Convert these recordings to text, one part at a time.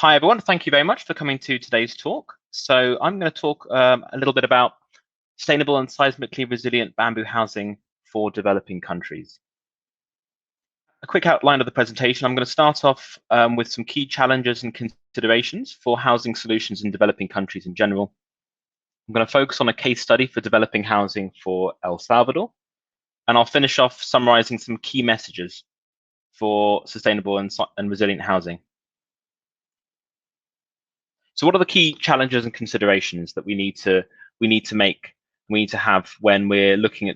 Hi, everyone. Thank you very much for coming to today's talk. So I'm going to talk a little bit about sustainable and seismically resilient bamboo housing for developing countries. A quick outline of the presentation. I'm going to start off with some key challenges and considerations for housing solutions in developing countries in general. I'm going to focus on a case study for developing housing for El Salvador, and I'll finish off summarizing some key messages for sustainable and resilient housing. So what are the key challenges and considerations that we need to have when we're looking at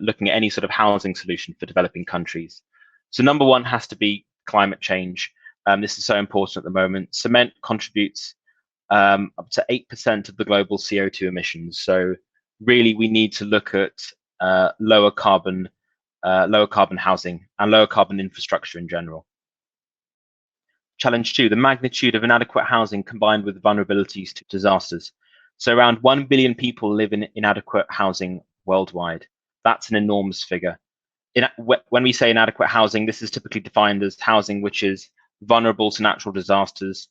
looking at any sort of housing solution for developing countries? So number one has to be climate change. This is so important at the moment. Cement contributes up to 8% of the global CO2 emissions. So really, we need to look at lower carbon housing and lower carbon infrastructure in general. Challenge two, the magnitude of inadequate housing combined with vulnerabilities to disasters. So around 1 billion people live in inadequate housing worldwide. That's an enormous figure. When we say inadequate housing, this is typically defined as housing which is vulnerable to natural disasters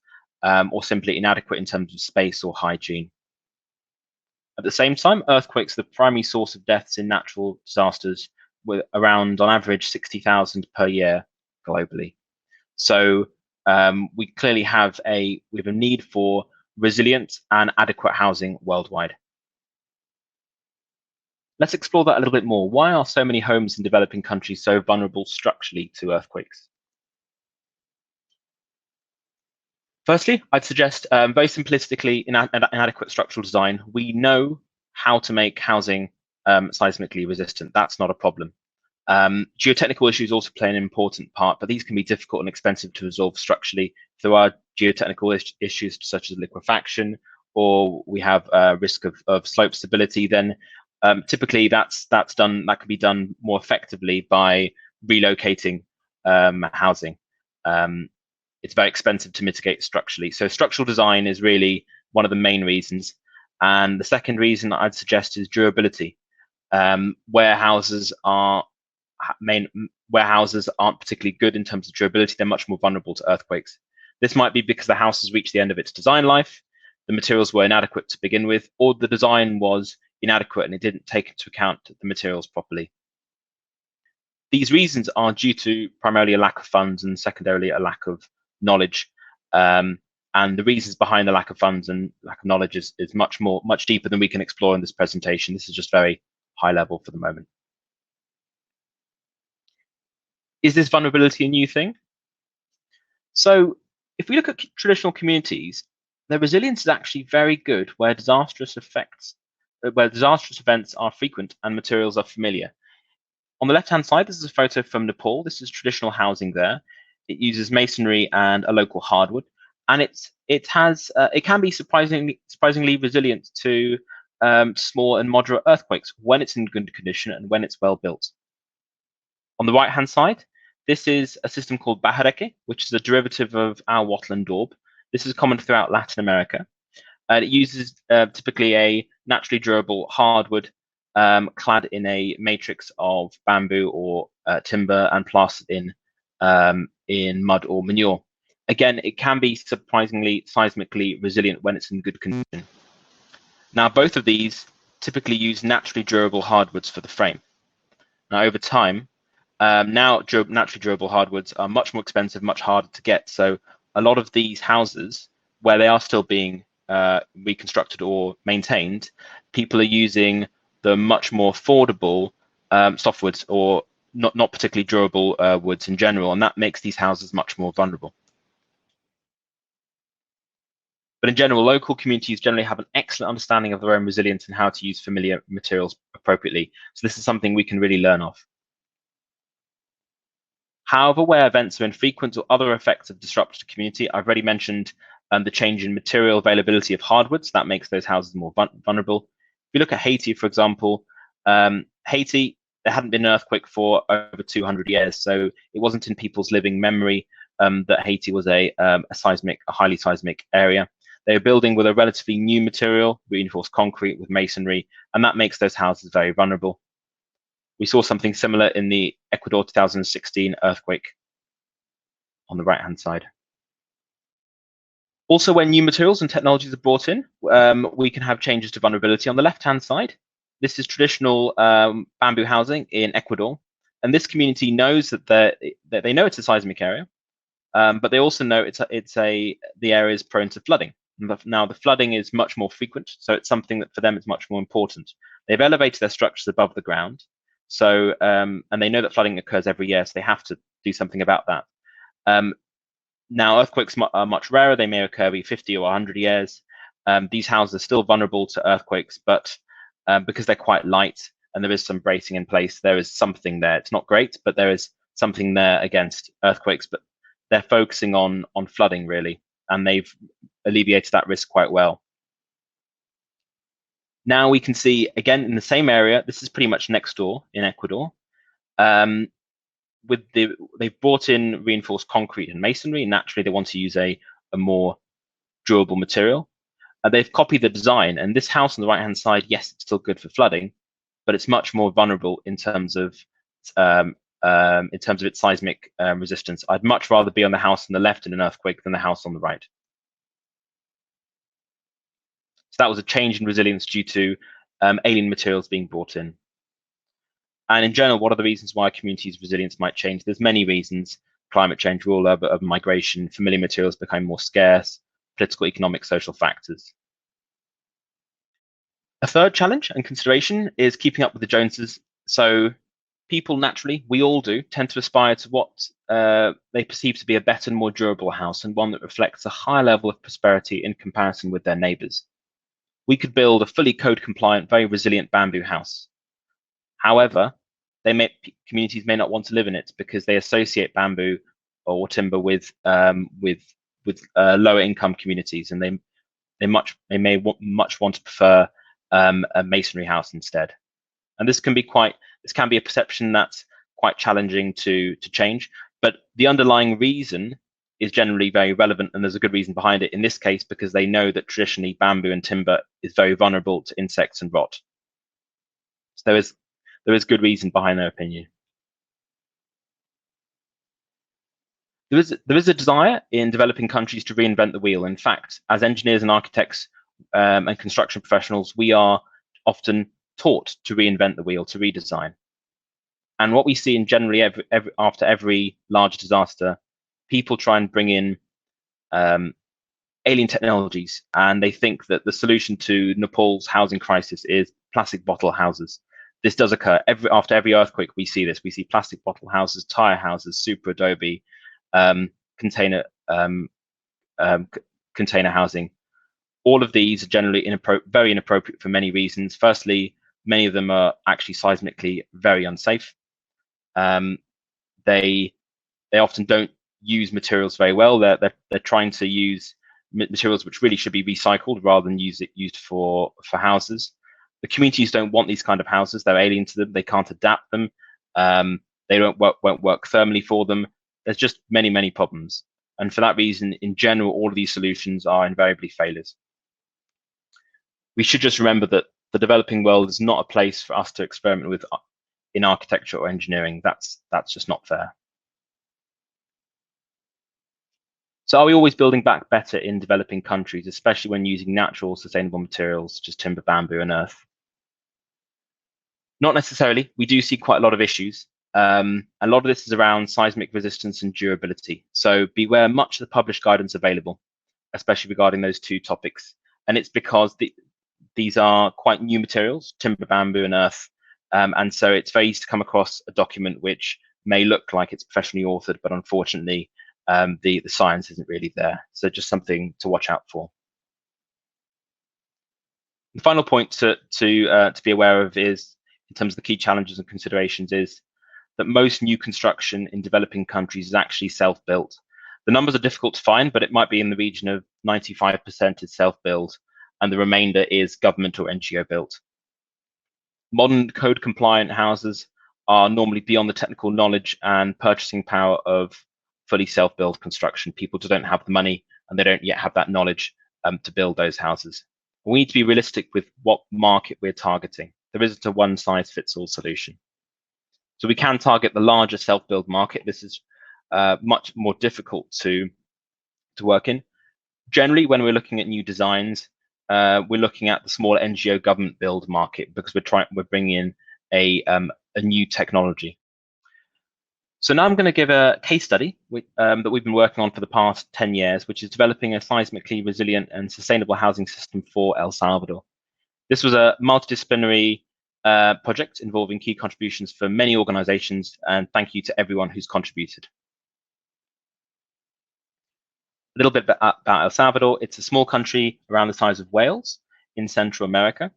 or simply inadequate in terms of space or hygiene. At the same time, earthquakes are the primary source of deaths in natural disasters, with around, on average, 60,000 per year globally. So we clearly have a need for resilient and adequate housing worldwide. Let's explore that a little bit more. Why are so many homes in developing countries so vulnerable structurally to earthquakes? Firstly, I'd suggest very simplistically inadequate structural design. We know how to make housing seismically resistant. That's not a problem. Geotechnical issues also play an important part, but these can be difficult and expensive to resolve structurally. If there are geotechnical issues such as liquefaction, or we have risk of slope stability, then typically that can be done more effectively by relocating housing. It's very expensive to mitigate structurally. So structural design is really one of the main reasons. And the second reason I'd suggest is durability. Warehouses aren't particularly good in terms of durability. They're much more vulnerable to earthquakes. This might be because the house has reached the end of its design life, the materials were inadequate to begin with, or the design was inadequate and it didn't take into account the materials properly. These reasons are due to primarily a lack of funds and secondarily a lack of knowledge. And the reasons behind the lack of funds and lack of knowledge is much deeper than we can explore in this presentation. This is just very high level for the moment. Is this vulnerability a new thing? So if we look at traditional communities, their resilience is actually very good where disastrous events are frequent and materials are familiar. On the left-hand side, this is a photo from Nepal. This is traditional housing there. It uses masonry and a local hardwood, and it can be surprisingly resilient to small and moderate earthquakes when it's in good condition and when it's well built. On the right-hand side, this is a system called Bahadeki, which is a derivative of our wattle and daub. This is common throughout Latin America. It uses typically a naturally durable hardwood clad in a matrix of bamboo or timber and plastered in mud or manure. Again, it can be surprisingly seismically resilient when it's in good condition. Now, both of these typically use naturally durable hardwoods for the frame. Now, over time, naturally durable hardwoods are much more expensive, much harder to get. So a lot of these houses, where they are still being reconstructed or maintained, people are using the much more affordable softwoods or not particularly durable woods in general, and that makes these houses much more vulnerable. But in general, local communities generally have an excellent understanding of their own resilience and how to use familiar materials appropriately. So this is something we can really learn off. However, where events are infrequent or other effects have disrupted the community, I've already mentioned the change in material availability of hardwoods. That makes those houses more vulnerable. If you look at Haiti, for example, Haiti, there hadn't been an earthquake for over 200 years, so it wasn't in people's living memory that Haiti was a highly seismic area. They were building with a relatively new material, reinforced concrete with masonry, and that makes those houses very vulnerable. We saw something similar in the Ecuador 2016 earthquake on the right-hand side. Also, when new materials and technologies are brought in, we can have changes to vulnerability. On the left-hand side, this is traditional bamboo housing in Ecuador, and this community knows that they know it's a seismic area, but they also know the area is prone to flooding. Now, the flooding is much more frequent, so it's something that for them is much more important. They've elevated their structures above the ground, so and they know that flooding occurs every year, so they have to do something about that. Now, earthquakes are much rarer. They may occur every 50 or 100 years. These houses are still vulnerable to earthquakes, but because they're quite light and there is some bracing in place, there is something there. It's not great, but there is something there against earthquakes. But they're focusing on flooding, really, and they've alleviated that risk quite well. Now we can see, again, in the same area, this is pretty much next door in Ecuador. They've brought in reinforced concrete and masonry. Naturally, they want to use a more durable material. They've copied the design, and this house on the right-hand side, yes, it's still good for flooding, but it's much more vulnerable in terms of its seismic resistance. I'd much rather be on the house on the left in an earthquake than the house on the right. So that was a change in resilience due to alien materials being brought in. And in general, what are the reasons why a community's resilience might change? There's many reasons: climate change, rural urban migration, familiar materials become more scarce, political, economic, social factors. A third challenge and consideration is keeping up with the Joneses. So people naturally, we all do, tend to aspire to what they perceive to be a better and more durable house, and one that reflects a higher level of prosperity in comparison with their neighbors. We could build a fully code compliant, very resilient bamboo house. However, communities may not want to live in it because they associate bamboo or timber with lower income communities, and they may much want to prefer a masonry house instead. And this can be a perception that's quite challenging to change, but the underlying reason is generally very relevant, and there's a good reason behind it in this case, because they know that traditionally bamboo and timber is very vulnerable to insects and rot. So there is good reason behind their opinion. There is a desire in developing countries to reinvent the wheel. In fact, as engineers and architects and construction professionals, we are often taught to reinvent the wheel, to redesign. And what we see in generally after every large disaster, people try and bring in alien technologies, and they think that the solution to Nepal's housing crisis is plastic bottle houses. This does occur after every earthquake. We see this. We see plastic bottle houses, tire houses, super adobe, container housing. All of these are generally very inappropriate for many reasons. Firstly, many of them are actually seismically very unsafe. They often don't use materials very well. They're trying to use materials which really should be recycled rather than used for houses. The communities don't want these kind of houses. They're alien to them. They can't adapt them. They won't work thermally for them. There's just many problems. And for that reason, in general, all of these solutions are invariably failures. We should just remember that the developing world is not a place for us to experiment with in architecture or engineering. That's just not fair. So are we always building back better in developing countries, especially when using natural, sustainable materials such as timber, bamboo, and earth? Not necessarily. We do see quite a lot of issues. A lot of this is around seismic resistance and durability. So beware much of the published guidance available, especially regarding those two topics. And it's because these are quite new materials, timber, bamboo, and earth. And so it's very easy to come across a document which may look like it's professionally authored, but unfortunately, the science isn't really there. So just something to watch out for. The final point to be aware of is, in terms of the key challenges and considerations, is that most new construction in developing countries is actually self-built. The numbers are difficult to find, but it might be in the region of 95% is self-built, and the remainder is government or NGO built. Modern code-compliant houses are normally beyond the technical knowledge and purchasing power of fully self-built construction. People don't have the money, and they don't yet have that knowledge to build those houses. We need to be realistic with what market we're targeting. There isn't a one-size-fits-all solution. So we can target the larger self-build market. This is much more difficult to work in. Generally, when we're looking at new designs, we're looking at the small NGO government build market because we're bringing in a new technology. So now I'm going to give a case study that we've been working on for the past 10 years, which is developing a seismically resilient and sustainable housing system for El Salvador. This was a multidisciplinary project involving key contributions from many organizations, and thank you to everyone who's contributed. A little bit about El Salvador. It's a small country around the size of Wales in Central America.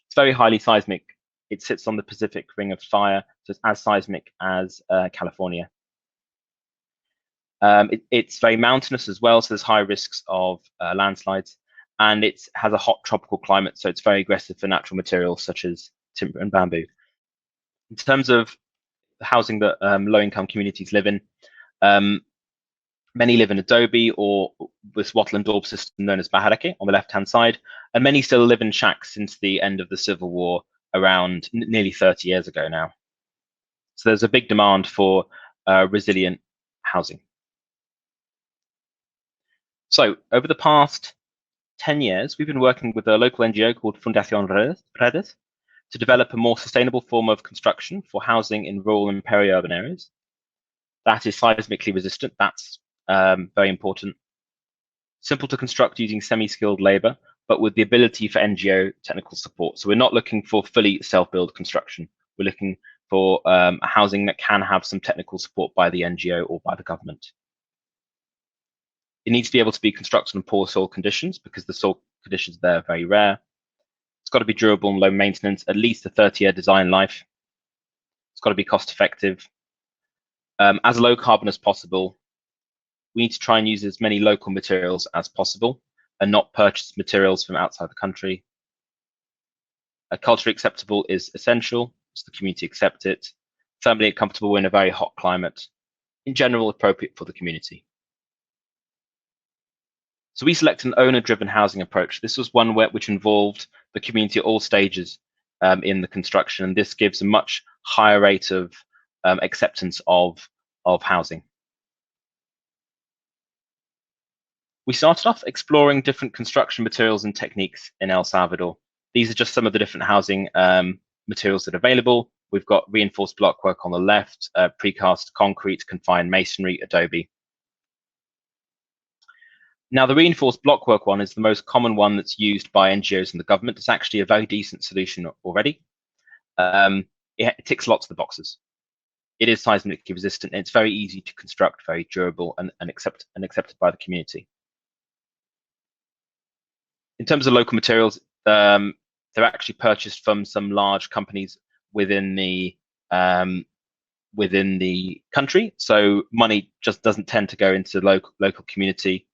It's very highly seismic. It sits on the Pacific Ring of Fire, so it's as seismic as California. It's very mountainous as well, so there's high risks of landslides, and it has a hot tropical climate, so it's very aggressive for natural materials such as timber and bamboo. In terms of housing that low-income communities live in, many live in adobe or this wattle and daub system known as Bahadeki on the left-hand side, and many still live in shacks since the end of the Civil War around nearly 30 years ago now. So there's a big demand for resilient housing. So over the past 10 years, we've been working with a local NGO called Fundación Redes to develop a more sustainable form of construction for housing in rural and peri-urban areas. That is seismically resistant. That's very important. Simple to construct using semi-skilled labor, but with the ability for NGO technical support. So we're not looking for fully self-build construction. We're looking for a housing that can have some technical support by the NGO or by the government. It needs to be able to be constructed in poor soil conditions because the soil conditions there are very rare. It's got to be durable and low maintenance, at least a 30-year design life. It's got to be cost effective. As low carbon as possible, we need to try and use as many local materials as possible and not purchase materials from outside the country. Culturally acceptable is essential, so the community accept it. Thermally comfortable in a very hot climate. In general, appropriate for the community. So we selected an owner-driven housing approach. This was one which involved the community at all stages in the construction, and this gives a much higher rate of acceptance of housing. We started off exploring different construction materials and techniques in El Salvador. These are just some of the different housing materials that are available. We've got reinforced blockwork on the left, precast concrete, confined masonry, adobe. Now, the reinforced blockwork one is the most common one that's used by NGOs and the government. It's actually a very decent solution already. It ticks lots of the boxes. It is seismically resistant, and it's very easy to construct, very durable, and accepted by the community. In terms of local materials, they're actually purchased from some large companies within the country. So money just doesn't tend to go into the local community.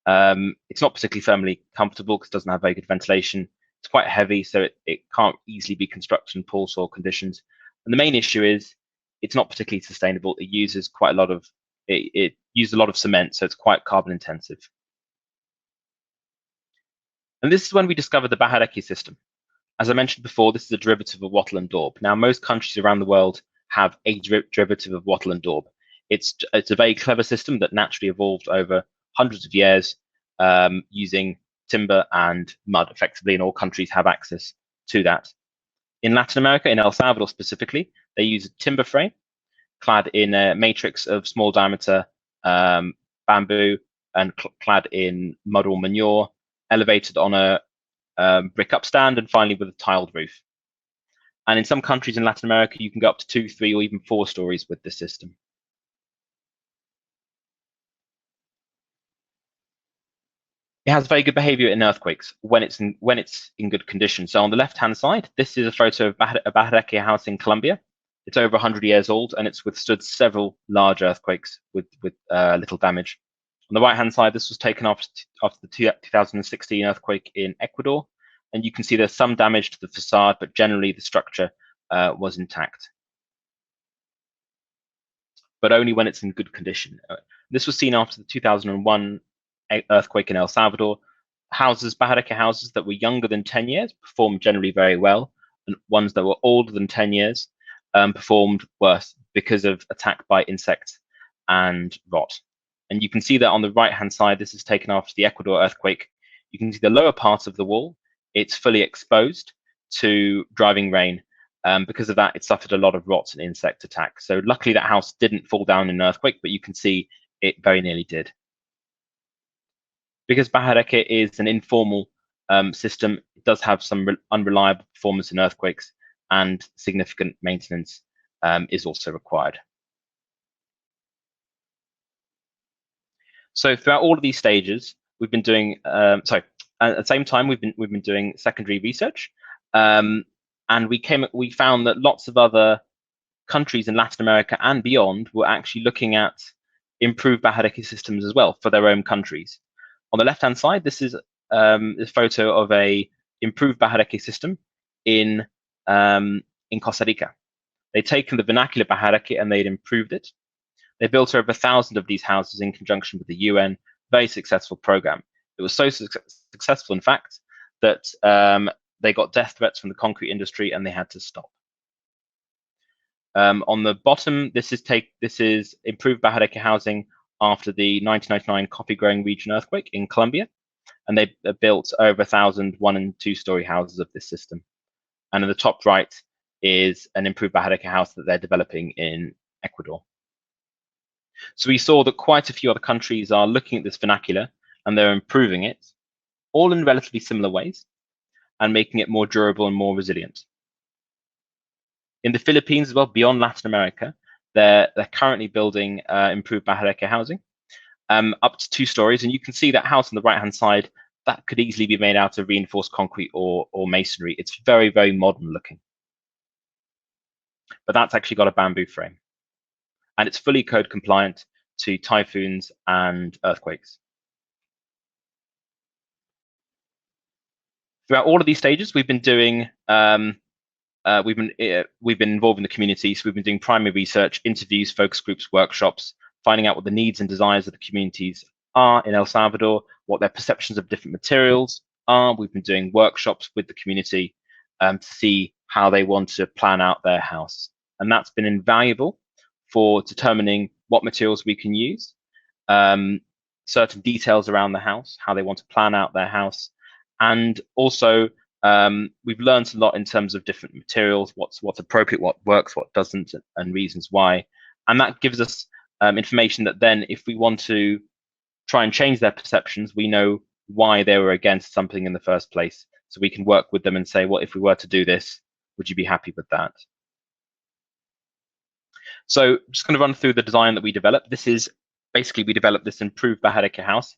It's not particularly thermally comfortable because it doesn't have very good ventilation. It's quite heavy, so it can't easily be constructed in poor soil conditions. And the main issue is it's not particularly sustainable. It uses quite a lot of it uses a lot of cement, so it's quite carbon intensive. And this is when we discovered the Bahadeki system. As I mentioned before, this is a derivative of wattle and daub. Now, most countries around the world have a derivative of wattle and daub. It's a very clever system that naturally evolved over hundreds of years using timber and mud effectively, and all countries have access to that. In Latin America, in El Salvador specifically, they use a timber frame clad in a matrix of small diameter bamboo and clad in mud or manure, elevated on a brick upstand, and finally with a tiled roof. And in some countries in Latin America, you can go up to 2, 3, or even 4 stories with this system. It has very good behavior in earthquakes when it's in good condition. So on the left-hand side, this is a photo of a Bahrain house in Colombia. It's over 100 years old, and it's withstood several large earthquakes with little damage. On the right-hand side, this was taken after the 2016 earthquake in Ecuador, and you can see there's some damage to the facade, but generally the structure was intact. But only when it's in good condition. This was seen after the 2001 earthquake in El Salvador. Bahadeki houses that were younger than 10 years performed generally very well, and ones that were older than 10 years performed worse because of attack by insects and rot. And you can see that on the right-hand side, this is taken after the Ecuador earthquake. You can see the lower part of the wall, it's fully exposed to driving rain. Because of that, it suffered a lot of rot and insect attack. So luckily that house didn't fall down in an earthquake, but you can see it very nearly did. Because Bahadeki is an informal system, it does have some unreliable performance in earthquakes, and significant maintenance is also required. So throughout all of these stages, we've been doing at the same time we've been doing secondary research, and we found that lots of other countries in Latin America and beyond were actually looking at improved Bahadeki systems as well for their own countries. On the left-hand side, this is a photo of a improved Bahadeki system in Costa Rica. They'd taken the vernacular Bahadeki and they'd improved it. They built over 1,000 of these houses in conjunction with the UN. Very successful program. It was so successful, in fact, that they got death threats from the concrete industry and they had to stop. On the bottom, this is improved Bahadeki housing after the 1999 coffee growing region earthquake in Colombia, and they built over 1,000 1- and 2-story houses of this system. And in the top right is an improved Bahadeki house that they're developing in Ecuador. So we saw that quite a few other countries are looking at this vernacular and they're improving it, all in relatively similar ways, and making it more durable and more resilient. In the Philippines as well, beyond Latin America, they're currently building improved Bahadeki housing up to 2 stories, and you can see that house on the right-hand side that could easily be made out of reinforced concrete or masonry. It's very, very modern looking, but that's actually got a bamboo frame, and it's fully code compliant to typhoons and earthquakes. Throughout all of these stages, we've been doing we've been involved in the community, so we've been doing primary research, interviews, focus groups, workshops, finding out what the needs and desires of the communities are in El Salvador, what their perceptions of different materials are. We've been doing workshops with the community to see how they want to plan out their house, and that's been invaluable for determining what materials we can use, certain details around the house, how they want to plan out their house, and also we've learned a lot in terms of different materials, what's appropriate, what works, what doesn't, and reasons why. And that gives us information that then, if we want to try and change their perceptions, we know why they were against something in the first place. So we can work with them and say, well, if we were to do this, would you be happy with that? So I'm just going to run through the design that we developed. This is basically, we developed this improved Bahadeki house,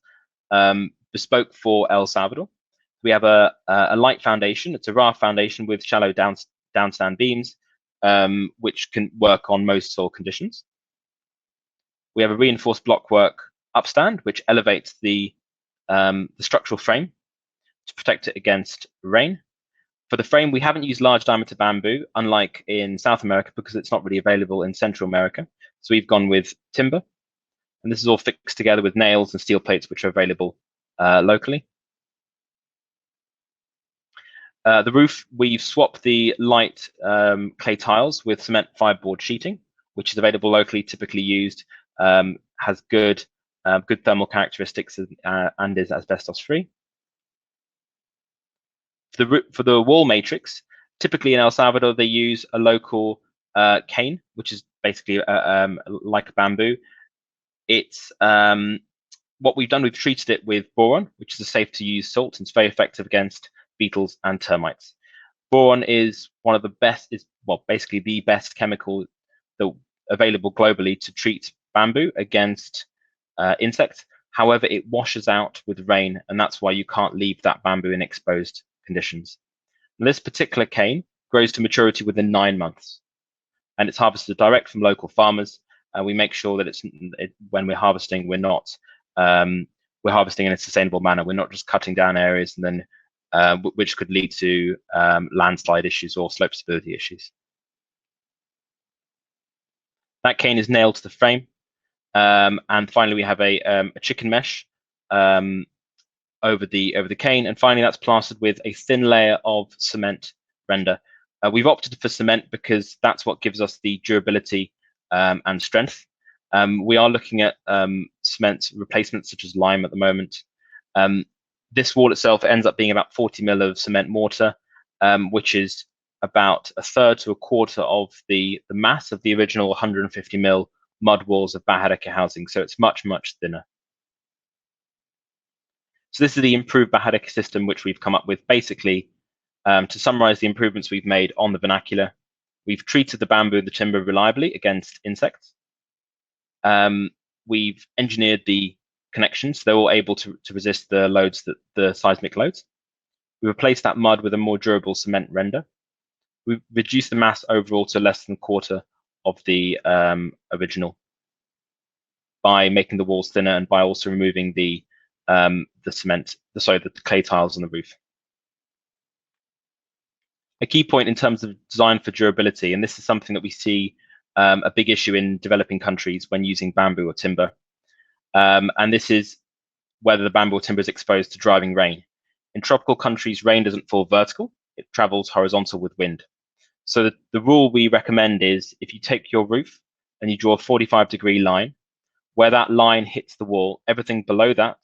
bespoke for El Salvador. We have a light foundation. It's a Raft Foundation with shallow downstand beams, which can work on most soil conditions. We have a reinforced blockwork upstand, which elevates the structural frame to protect it against rain. For the frame, we haven't used large diameter bamboo, unlike in South America, because it's not really available in Central America. So we've gone with timber, and this is all fixed together with nails and steel plates, which are available locally. The roof, we've swapped the light clay tiles with cement fiberboard sheeting, which is available locally, typically used, has good thermal characteristics, and is asbestos free. For the wall matrix, typically in El Salvador, they use a local cane, which is basically like a bamboo. It's what we've done, we've treated it with boron, which is a safe to use salt, and it's very effective against beetles and termites. Boron is one of the best, basically the best chemical available globally to treat bamboo against insects. However, it washes out with rain, and that's why you can't leave that bamboo in exposed conditions. And this particular cane grows to maturity within 9 months, and it's harvested direct from local farmers. And we make sure that when we're harvesting, we're harvesting in a sustainable manner. We're not just cutting down areas and then which could lead to landslide issues or slope stability issues. That cane is nailed to the frame, and finally we have a chicken mesh over the cane, and finally that's plastered with a thin layer of cement render. We've opted for cement because that's what gives us the durability and strength. We are looking at cement replacements such as lime at the moment. This wall itself ends up being about 40 mil of cement mortar, which is about a third to a quarter of the mass of the original 150 mil mud walls of Bahadeki housing. So it's much, much thinner. So this is the improved Bahadeki system which we've come up with. Basically, to summarize the improvements we've made on the vernacular, we've treated the bamboo and the timber reliably against insects. We've engineered the connections so they're all able to resist the loads, the seismic loads. We replaced that mud with a more durable cement render. We reduced the mass overall to less than a quarter of the original by making the walls thinner and by also removing the cement, the clay tiles on the roof. A key point in terms of design for durability, and this is something that we see a big issue in developing countries when using bamboo or timber, and this is whether the bamboo or timber is exposed to driving rain. In tropical countries, rain doesn't fall vertical, it travels horizontal with wind. So the rule we recommend is if you take your roof and you draw a 45-degree line, where that line hits the wall, everything below that,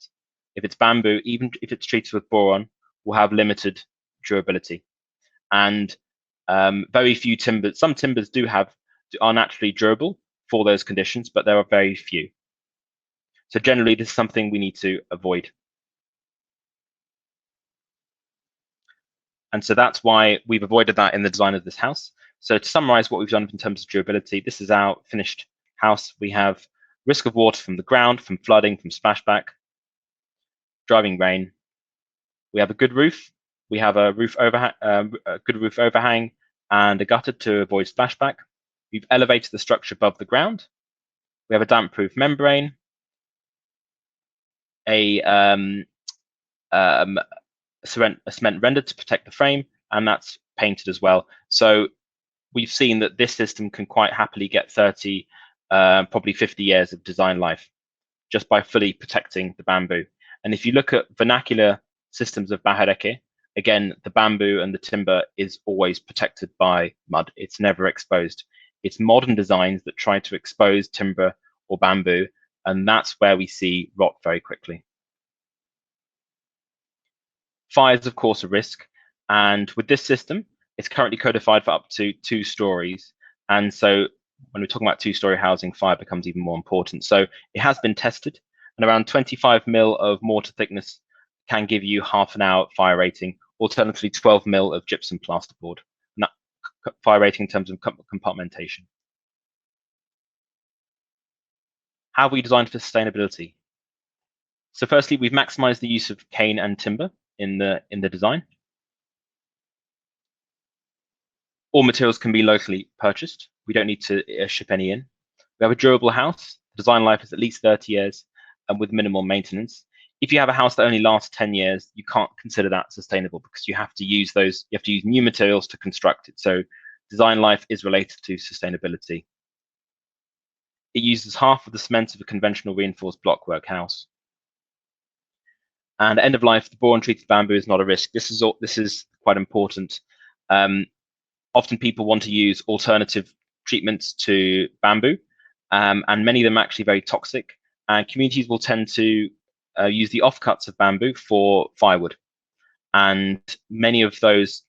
if it's bamboo, even if it's treated with boron, will have limited durability. And very few timbers, some timbers are naturally durable for those conditions, but there are very few. So generally, this is something we need to avoid. And so that's why we've avoided that in the design of this house. So to summarize what we've done in terms of durability, this is our finished house. We have risk of water from the ground, from flooding, from splashback, driving rain. We have a good roof. We have a good roof overhang and a gutter to avoid splashback. We've elevated the structure above the ground. We have a damp-proof membrane, a cement render to protect the frame, and that's painted as well. So we've seen that this system can quite happily get 30, probably 50 years of design life just by fully protecting the bamboo. And if you look at vernacular systems of Bahadeki, again, the bamboo and the timber is always protected by mud. It's never exposed. It's modern designs that try to expose timber or bamboo, and that's where we see rot very quickly. Fire is, of course, a risk. And with this system, it's currently codified for up to 2 stories. And so when we're talking about 2-story housing, fire becomes even more important. So it has been tested, and around 25 mil of mortar thickness can give you half an hour fire rating, alternatively 12 mil of gypsum plasterboard. And that fire rating in terms of compartmentation. How have we designed for sustainability? So firstly, we've maximized the use of cane and timber in the design. All materials can be locally purchased. We don't need to ship any in. We have a durable house. Design life is at least 30 years and with minimal maintenance. If you have a house that only lasts 10 years, you can't consider that sustainable because you have to use new materials to construct it. So design life is related to sustainability. It uses half of the cement of a conventional reinforced blockwork house. And end of life, the boron treated bamboo is not a risk. This is quite important. Often people want to use alternative treatments to bamboo, and many of them are actually very toxic. And communities will tend to use the offcuts of bamboo for firewood. And many of those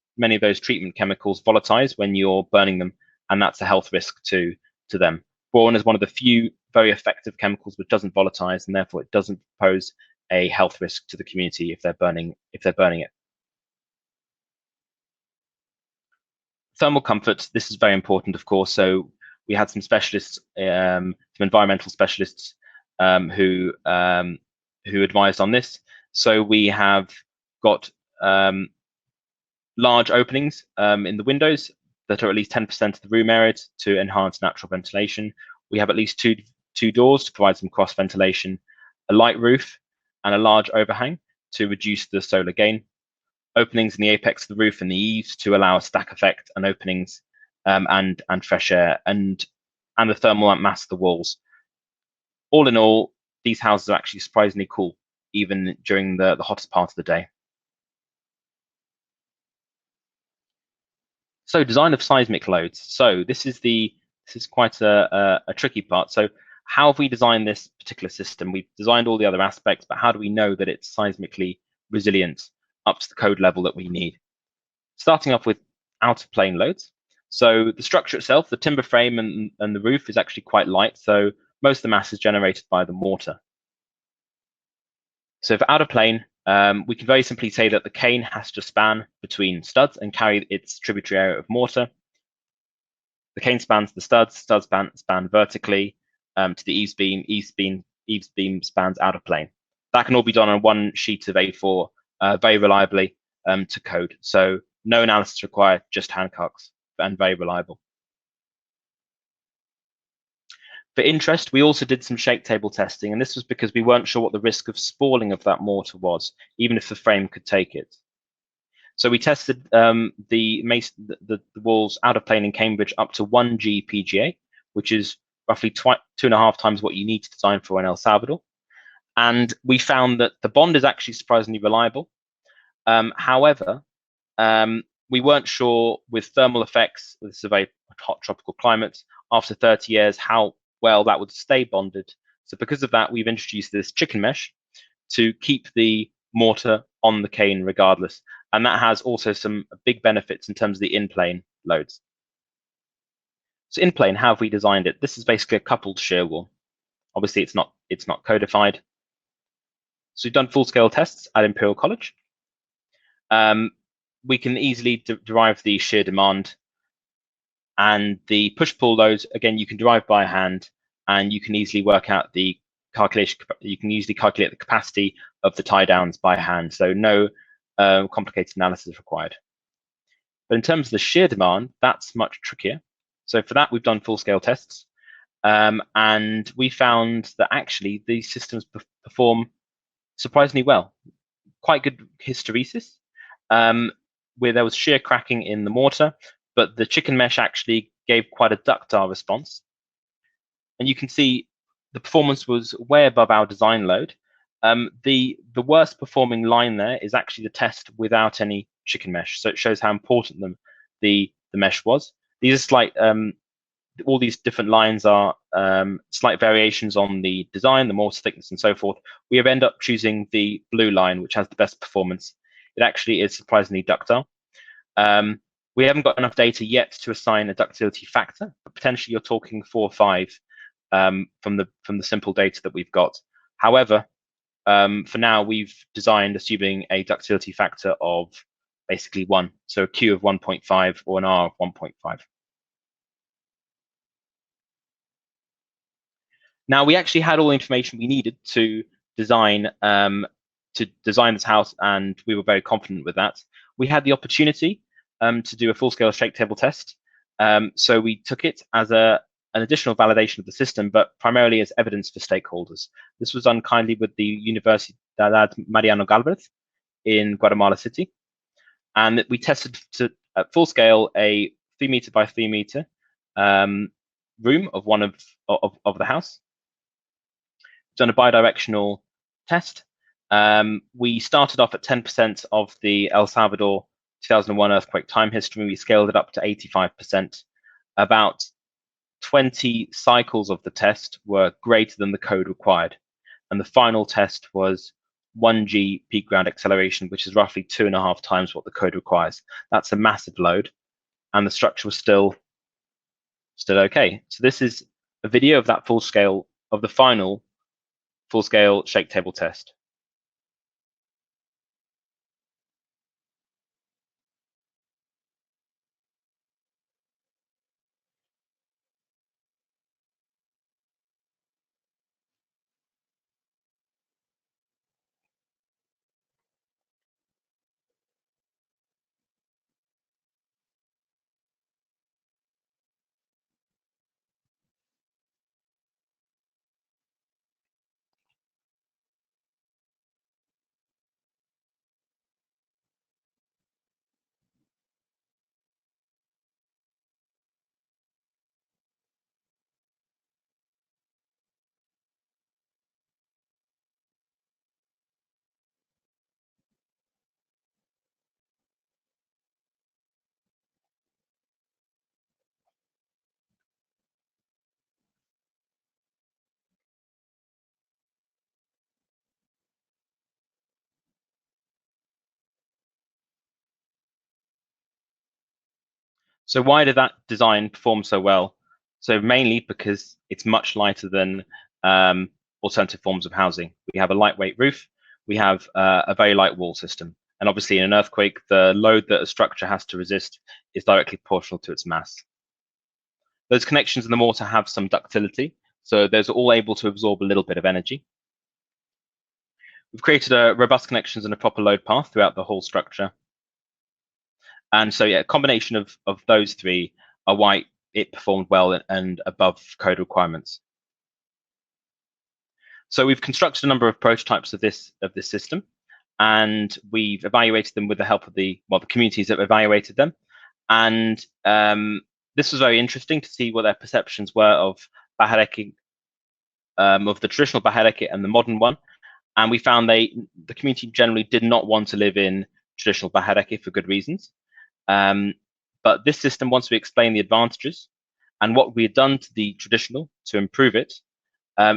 treatment chemicals volatilize when you're burning them, and that's a health risk to them. Boron is one of the few very effective chemicals which doesn't volatilize, and therefore it doesn't pose a health risk to the community if they're burning it. Thermal comfort, this is very important, of course. So we had some specialists, some environmental specialists who advised on this. So we have got large openings in the windows that are at least 10% of the room area to enhance natural ventilation. We have at least two doors to provide some cross ventilation, a light roof, and a large overhang to reduce the solar gain. Openings in the apex of the roof and the eaves to allow a stack effect, and openings and fresh air, and the thermal mass of the walls. All in all, these houses are actually surprisingly cool, even during the hottest part of the day. So design of seismic loads. So this is quite a tricky part. So how have we designed this particular system? We've designed all the other aspects, but how do we know that it's seismically resilient up to the code level that we need? Starting off with outer plane loads. So the structure itself, the timber frame and the roof is actually quite light, so most of the mass is generated by the mortar. So for outer plane, we can very simply say that the cane has to span between studs and carry its tributary area of mortar. The cane spans the studs span vertically to the eaves beam spans outer plane. That can all be done on one sheet of A4 very reliably to code. So no analysis required, just handcuffs, and very reliable. For interest, we also did some shake table testing, and this was because we weren't sure what the risk of spalling of that mortar was, even if the frame could take it. So we tested the walls out of plane in Cambridge up to 1G PGA, which is roughly 2.5 times what you need to design for in El Salvador. And we found that the bond is actually surprisingly reliable. However, we weren't sure with thermal effects, this is a very hot tropical climate, after 30 years, how well that would stay bonded. So because of that, we've introduced this chicken mesh to keep the mortar on the cane regardless. And that has also some big benefits in terms of the in-plane loads. So in-plane, how have we designed it? This is basically a coupled shear wall. Obviously, it's not codified. So we've done full-scale tests at Imperial College. We can easily derive the shear demand, and the push-pull loads, again, you can derive by hand, and you can easily work out the calculation. You can easily calculate the capacity of the tie downs by hand, so no complicated analysis required. But in terms of the shear demand, that's much trickier. So for that, we've done full-scale tests, and we found that actually these systems perform surprisingly well. Quite good hysteresis, where there was shear cracking in the mortar, but the chicken mesh actually gave quite a ductile response. And you can see the performance was way above our design load. The worst performing line there is actually the test without any chicken mesh. So it shows how important the mesh was. These are slight, all these different lines are slight variations on the design, the mortar thickness, and so forth. We have ended up choosing the blue line, which has the best performance. It actually is surprisingly ductile. We haven't got enough data yet to assign a ductility factor, but potentially you're talking 4 or 5 from the simple data that we've got. However, for now, we've designed assuming a ductility factor of basically 1, so a Q of 1.5 or an R of 1.5. Now, we actually had all the information we needed to design this house, and we were very confident with that. We had the opportunity to do a full-scale shake table test, so we took it as an additional validation of the system, but primarily as evidence for stakeholders. This was done kindly with the Universidad Mariano Galvez in Guatemala City, and we tested at full scale a 3 meter by 3 meter room of one of the house. Done a bi-directional test. We started off at 10% of the El Salvador 2001 earthquake time history. We scaled it up to 85%. About 20 cycles of the test were greater than the code required. And the final test was 1G peak ground acceleration, which is roughly 2.5 times what the code requires. That's a massive load, and the structure was still okay. So this is a video of that full scale, of the final full-scale shake table test. So why did that design perform so well? So mainly because it's much lighter than alternative forms of housing. We have a lightweight roof, we have a very light wall system, and obviously in an earthquake, the load that a structure has to resist is directly proportional to its mass. Those connections in the mortar have some ductility, so those are all able to absorb a little bit of energy. We've created robust connections and a proper load path throughout the whole structure. And so, yeah, a combination of those three are why it performed well and above code requirements. So we've constructed a number of prototypes of this system, and we've evaluated them with the help of the communities that evaluated them. And this was very interesting to see what their perceptions were of Bahadeki, of the traditional Bahadeki and the modern one. And we found the community generally did not want to live in traditional Bahadeki for good reasons. But this system, once we explain the advantages and what we had done to the traditional to improve it,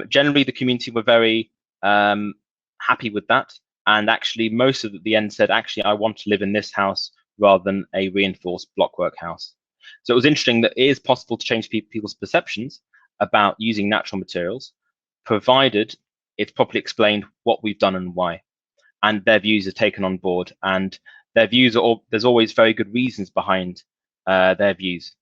generally the community were very happy with that. And actually, most of the end said, actually, I want to live in this house rather than a reinforced blockwork house. So it was interesting that it is possible to change people's perceptions about using natural materials, provided it's properly explained what we've done and why, and their views are taken on board. And their views are there's always very good reasons behind their views.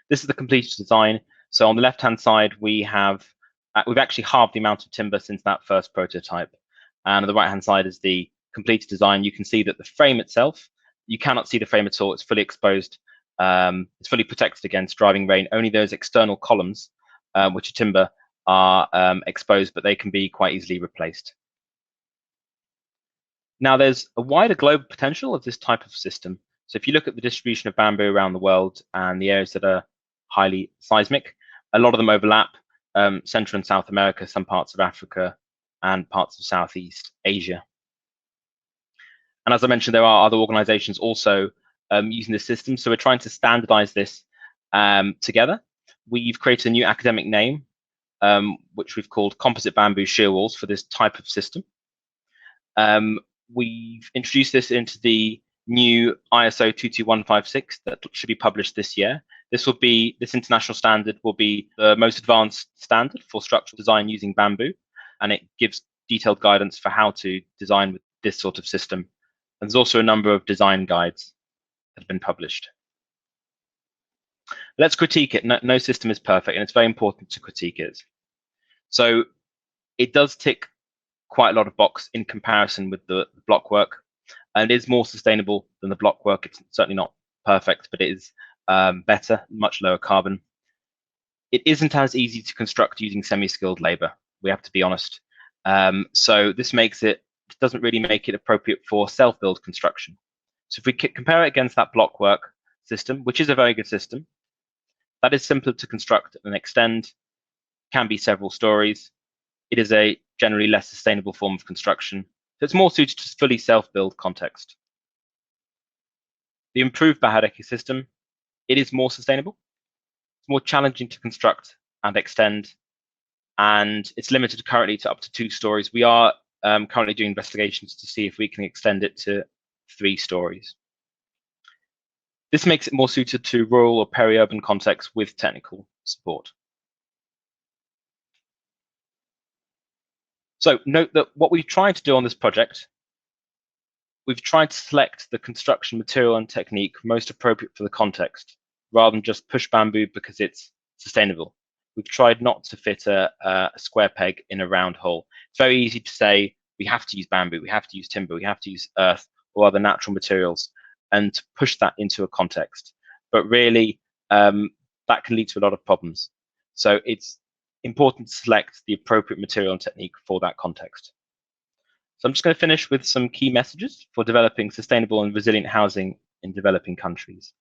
This is the completed design. So on the left-hand side, we've actually halved the amount of timber since that first prototype. And on the right-hand side is the completed design. You can see that the frame itself, you cannot see the frame at all. It's fully exposed. It's fully protected against driving rain. Only those external columns, which are timber, are exposed, but they can be quite easily replaced. Now, there's a wider global potential of this type of system. So if you look at the distribution of bamboo around the world and the areas that are highly seismic, a lot of them overlap. Central and South America, some parts of Africa, and parts of Southeast Asia. And as I mentioned, there are other organizations also using this system. So we're trying to standardize this together. We've created a new academic name, which we've called composite bamboo shear walls for this type of system. We've introduced this into the new ISO 22156 that should be published this year. This international standard will be the most advanced standard for structural design using bamboo, and it gives detailed guidance for how to design with this sort of system. And there's also a number of design guides that have been published. Let's critique it. No system is perfect, and it's very important to critique it. So it does tick quite a lot of boxes in comparison with the blockwork, and it is more sustainable than the blockwork. It's certainly not perfect, but it is better, much lower carbon. It isn't as easy to construct using semi-skilled labor. We have to be honest. So this doesn't really make it appropriate for self-build construction. So if we compare it against that blockwork system, which is a very good system, that is simpler to construct and extend, can be several stories. It is a generally less sustainable form of construction. So it's more suited to fully self-build context. The improved Bahadeki system, it is more sustainable. It's more challenging to construct and extend, and it's limited currently to up to 2 stories. We are currently doing investigations to see if we can extend it to 3 stories. This makes it more suited to rural or peri-urban contexts with technical support. So note that what we've tried to do on this project, we've tried to select the construction material and technique most appropriate for the context, rather than just push bamboo because it's sustainable. We've tried not to fit a square peg in a round hole. It's very easy to say we have to use bamboo, we have to use timber, we have to use earth or other natural materials, and to push that into a context. But really, that can lead to a lot of problems. So it's important to select the appropriate material and technique for that context. So I'm just going to finish with some key messages for developing sustainable and resilient housing in developing countries.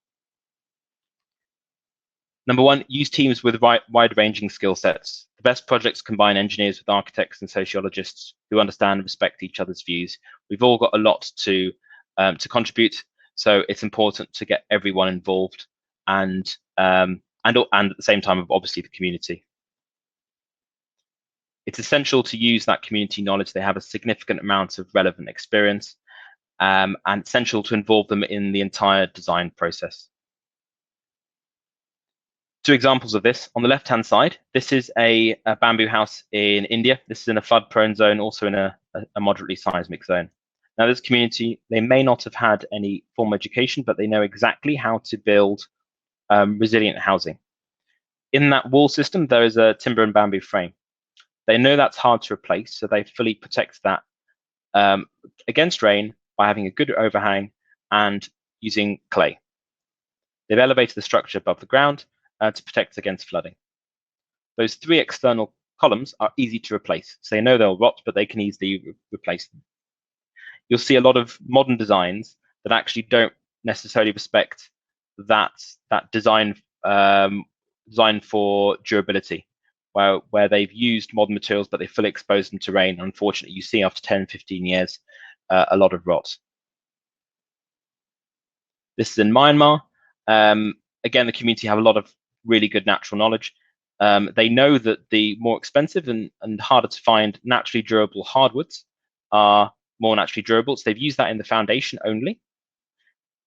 Number 1, use teams with wide-ranging skill sets. The best projects combine engineers with architects and sociologists who understand and respect each other's views. We've all got a lot to contribute, so it's important to get everyone involved and at the same time, obviously, the community. It's essential to use that community knowledge. They have a significant amount of relevant experience, and essential to involve them in the entire design process. Two examples of this. On the left-hand side, this is a bamboo house in India. This is in a flood-prone zone, also in a moderately seismic zone. Now, this community, they may not have had any formal education, but they know exactly how to build resilient housing. In that wall system, there is a timber and bamboo frame. They know that's hard to replace, so they fully protect that against rain by having a good overhang and using clay. They've elevated the structure above the ground to protect against flooding. Those three external columns are easy to replace. So they know they'll rot, but they can easily replace them. You'll see a lot of modern designs that actually don't necessarily respect that design for durability, where they've used modern materials, but they fully expose them to rain. Unfortunately, you see after 10, 15 years, a lot of rot. This is in Myanmar. Again, the community have a lot of really good natural knowledge. They know that the more expensive and harder to find naturally durable hardwoods are more naturally durable. So they've used that in the foundation only.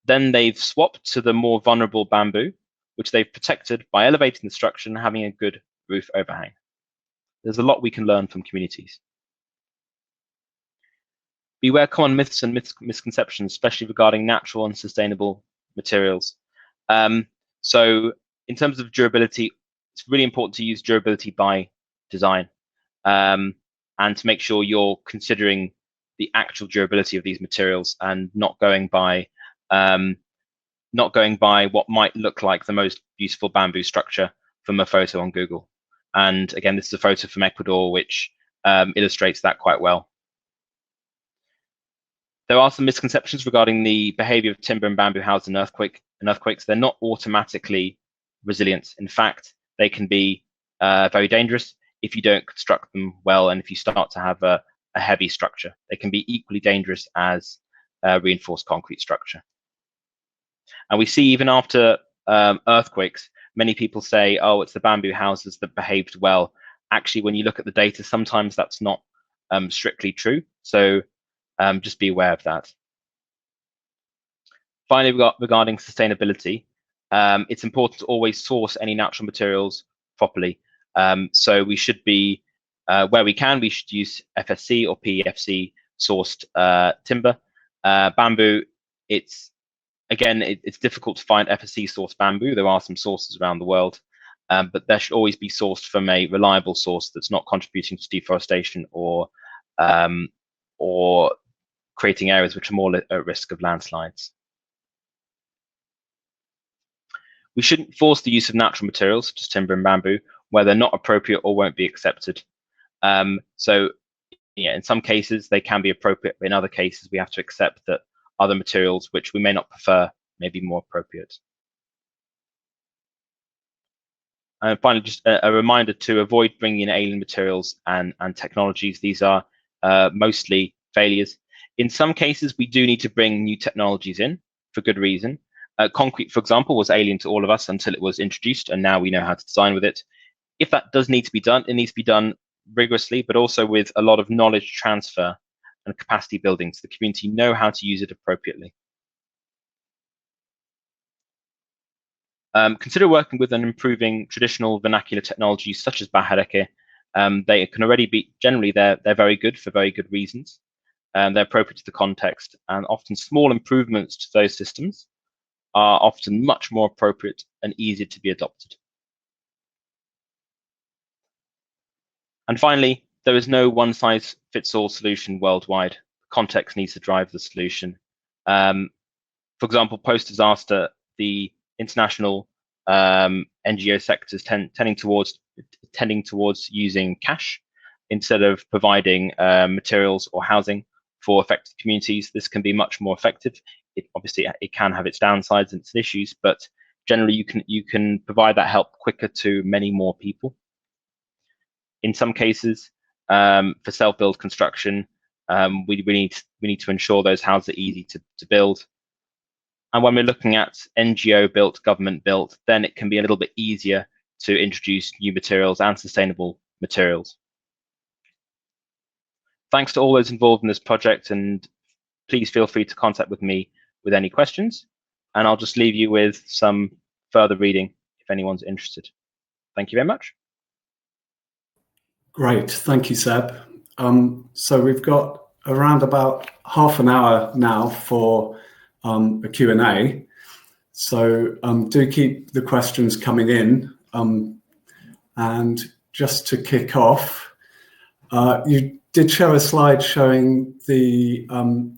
Then they've swapped to the more vulnerable bamboo, which they've protected by elevating the structure and having a good roof overhang. There's a lot we can learn from communities. Beware common myths and misconceptions, especially regarding natural and sustainable materials. So in terms of durability, it's really important to use durability by design, and to make sure you're considering the actual durability of these materials and not going by what might look like the most beautiful bamboo structure from a photo on Google. And again, this is a photo from Ecuador, which illustrates that quite well. There are some misconceptions regarding the behavior of timber and bamboo houses in earthquakes. They're not automatically resilient. In fact, they can be very dangerous if you don't construct them well, and if you start to have a heavy structure. They can be equally dangerous as a reinforced concrete structure. And we see even after earthquakes, many people say, oh, it's the bamboo houses that behaved well. Actually, when you look at the data, sometimes that's not strictly true. So just be aware of that. Finally, regarding sustainability, it's important to always source any natural materials properly. So we should be, where we can, we should use FSC or PEFC sourced timber. Bamboo, it's difficult to find FSC sourced bamboo. There are some sources around the world, but there should always be sourced from a reliable source that's not contributing to deforestation or creating areas which are more at risk of landslides. We shouldn't force the use of natural materials, such as timber and bamboo, where they're not appropriate or won't be accepted. So, yeah, in some cases they can be appropriate, but in other cases we have to accept that other materials, which we may not prefer, may be more appropriate. And finally, just a reminder to avoid bringing in alien materials and technologies. These are mostly failures. In some cases, we do need to bring new technologies in for good reason. Concrete, for example, was alien to all of us until it was introduced, and now we know how to design with it. If that does need to be done, it needs to be done rigorously, but also with a lot of knowledge transfer and capacity building, so the community know how to use it appropriately. Consider working with and improving traditional vernacular technologies such as Bahadeki. They can already be, generally, they're very good for very good reasons. They're appropriate to the context, and often small improvements to those systems are often much more appropriate and easier to be adopted. And finally, there is no one-size-fits-all solution worldwide. Context needs to drive the solution. For example, post-disaster, the international NGO sectors tending towards using cash instead of providing materials or housing for affected communities. This can be much more effective. Obviously, it can have its downsides and its issues, but generally you can provide that help quicker to many more people. In some cases, for self-build construction, we need to ensure those houses are easy to build. And when we're looking at NGO built, government built, then it can be a little bit easier to introduce new materials and sustainable materials. Thanks to all those involved in this project, and please feel free to contact with me with any questions, and I'll just leave you with some further reading if anyone's interested. Thank you very much. Great, thank you, Seb. So we've got around about half an hour now for a Q&A. So do keep the questions coming in. And just to kick off, you did show a slide showing the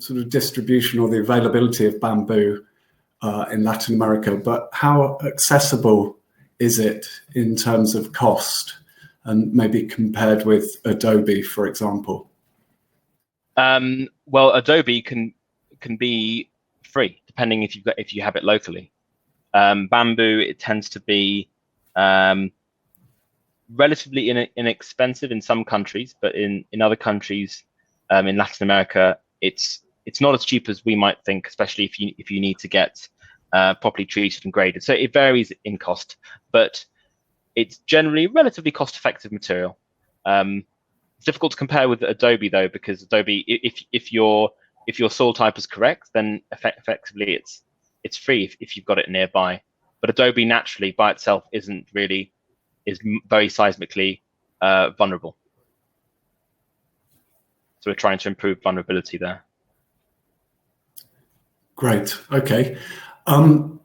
sort of distribution or the availability of bamboo in Latin America, but how accessible is it in terms of cost, and maybe compared with Adobe, for example? Well, Adobe can be free depending if you have it locally. Bamboo, it tends to be relatively inexpensive in some countries, but in other countries, in Latin America, it's not as cheap as we might think, especially if you need to get properly treated and graded. So it varies in cost, but it's generally relatively cost-effective material. It's difficult to compare with Adobe though, because Adobe, if your soil type is correct, then effectively it's free if you've got it nearby. But Adobe naturally by itself is very seismically vulnerable. So we're trying to improve vulnerability there. Great, okay. And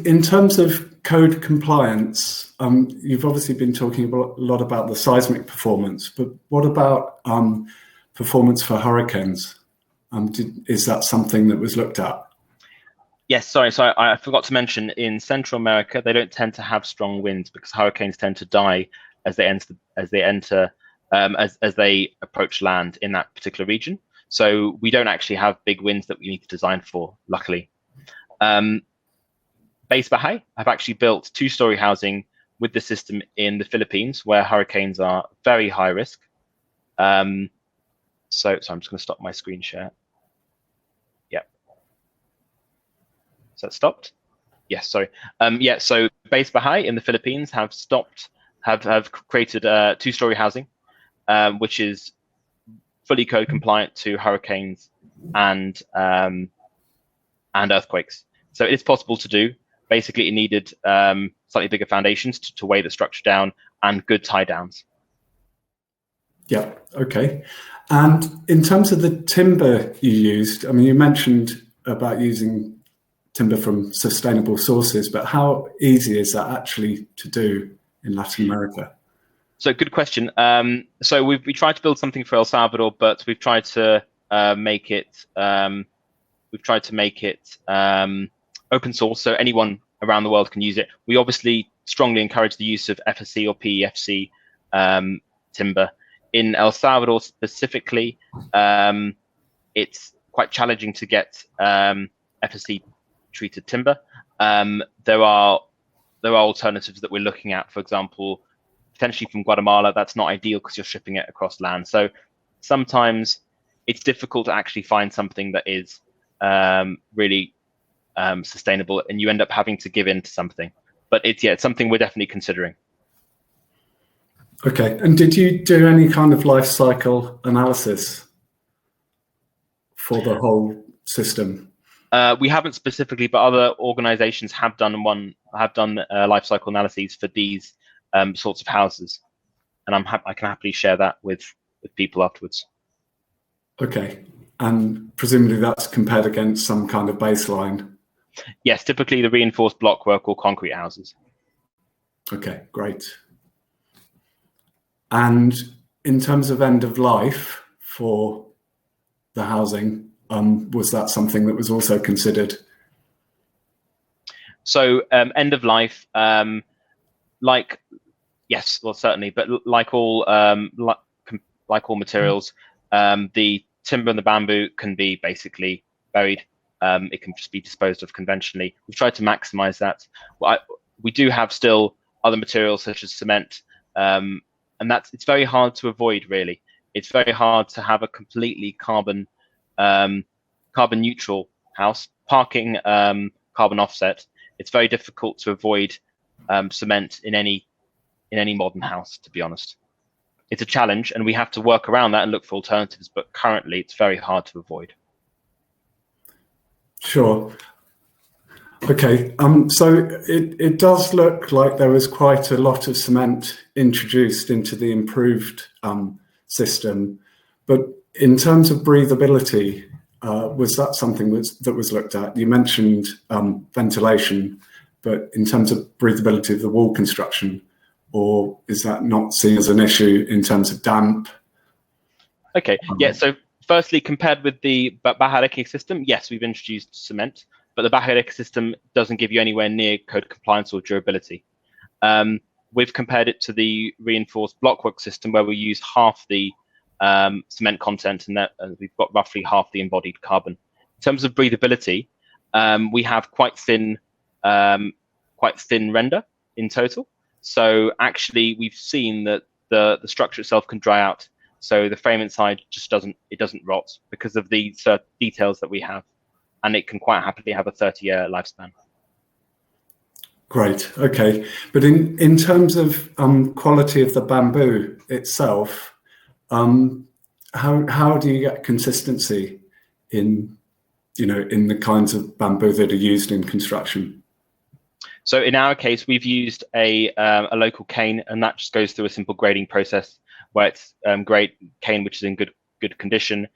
in terms of code compliance, you've obviously been talking a lot about the seismic performance, but what about performance for hurricanes? Is that something that was looked at? Yes, sorry. So I forgot to mention, in Central America, they don't tend to have strong winds because hurricanes tend to die as they approach land in that particular region. So we don't actually have big winds that we need to design for, luckily. Base Bahai have actually built two-story housing with the system in the Philippines, where hurricanes are very high risk. So I'm just going to stop my screen share. Yep. Is that stopped? Yes, sorry. Yeah, so Base Bahai in the Philippines have created two-story housing, which is fully code compliant to hurricanes and earthquakes. So it is possible to do. Basically, it needed slightly bigger foundations to weigh the structure down and good tie downs. Yeah, okay. And in terms of the timber you used, I mean, you mentioned about using timber from sustainable sources, but how easy is that actually to do in Latin America? So good question. So we tried to build something for El Salvador, but we've tried to make it open source, so anyone around the world can use it. We obviously strongly encourage the use of FSC or PEFC timber. In El Salvador specifically, it's quite challenging to get FSC treated timber. There are alternatives that we're looking at. For example, potentially from Guatemala, that's not ideal because you're shipping it across land. So sometimes it's difficult to actually find something that is really sustainable, and you end up having to give in to something. But it's something we're definitely considering. Okay, and did you do any kind of life cycle analysis for the whole system? We haven't specifically, but other organizations have done life cycle analyses for these sorts of houses, and I can happily share that with people afterwards. Okay, and presumably that's compared against some kind of baseline. Yes, typically the reinforced blockwork or concrete houses. Okay, great. And in terms of end of life for the housing, was that something that was also considered? So end of life, yes, well certainly, but like all materials, the timber and the bamboo can be basically buried. It can just be disposed of conventionally. We've tried to maximize that. We do have still other materials such as cement, and it's very hard to avoid, really. It's very hard to have a completely carbon neutral house. Parking carbon offset. It's very difficult to avoid cement in any modern house, to be honest. It's a challenge, and we have to work around that and look for alternatives, but currently it's very hard to avoid. Sure. Okay. So it does look like there was quite a lot of cement introduced into the improved system, but in terms of breathability, was that something that was looked at? You mentioned ventilation, but in terms of breathability of the wall construction, or is that not seen as an issue in terms of damp? Okay. Yeah. So firstly, compared with the Bahadeki system, yes, we've introduced cement, but the Bahadeki system doesn't give you anywhere near code compliance or durability. We've compared it to the reinforced blockwork system, where we use half the cement content, and we've got roughly half the embodied carbon. In terms of breathability, we have quite thin render in total. So actually, we've seen that the structure itself can dry out. So the frame inside just doesn't rot because of the details that we have, and it can quite happily have a 30-year lifespan. Great. Okay, but in terms of quality of the bamboo itself, how do you get consistency in the kinds of bamboo that are used in construction? So in our case, we've used a local cane, and that just goes through a simple grading process where it's grade cane, which is in good condition,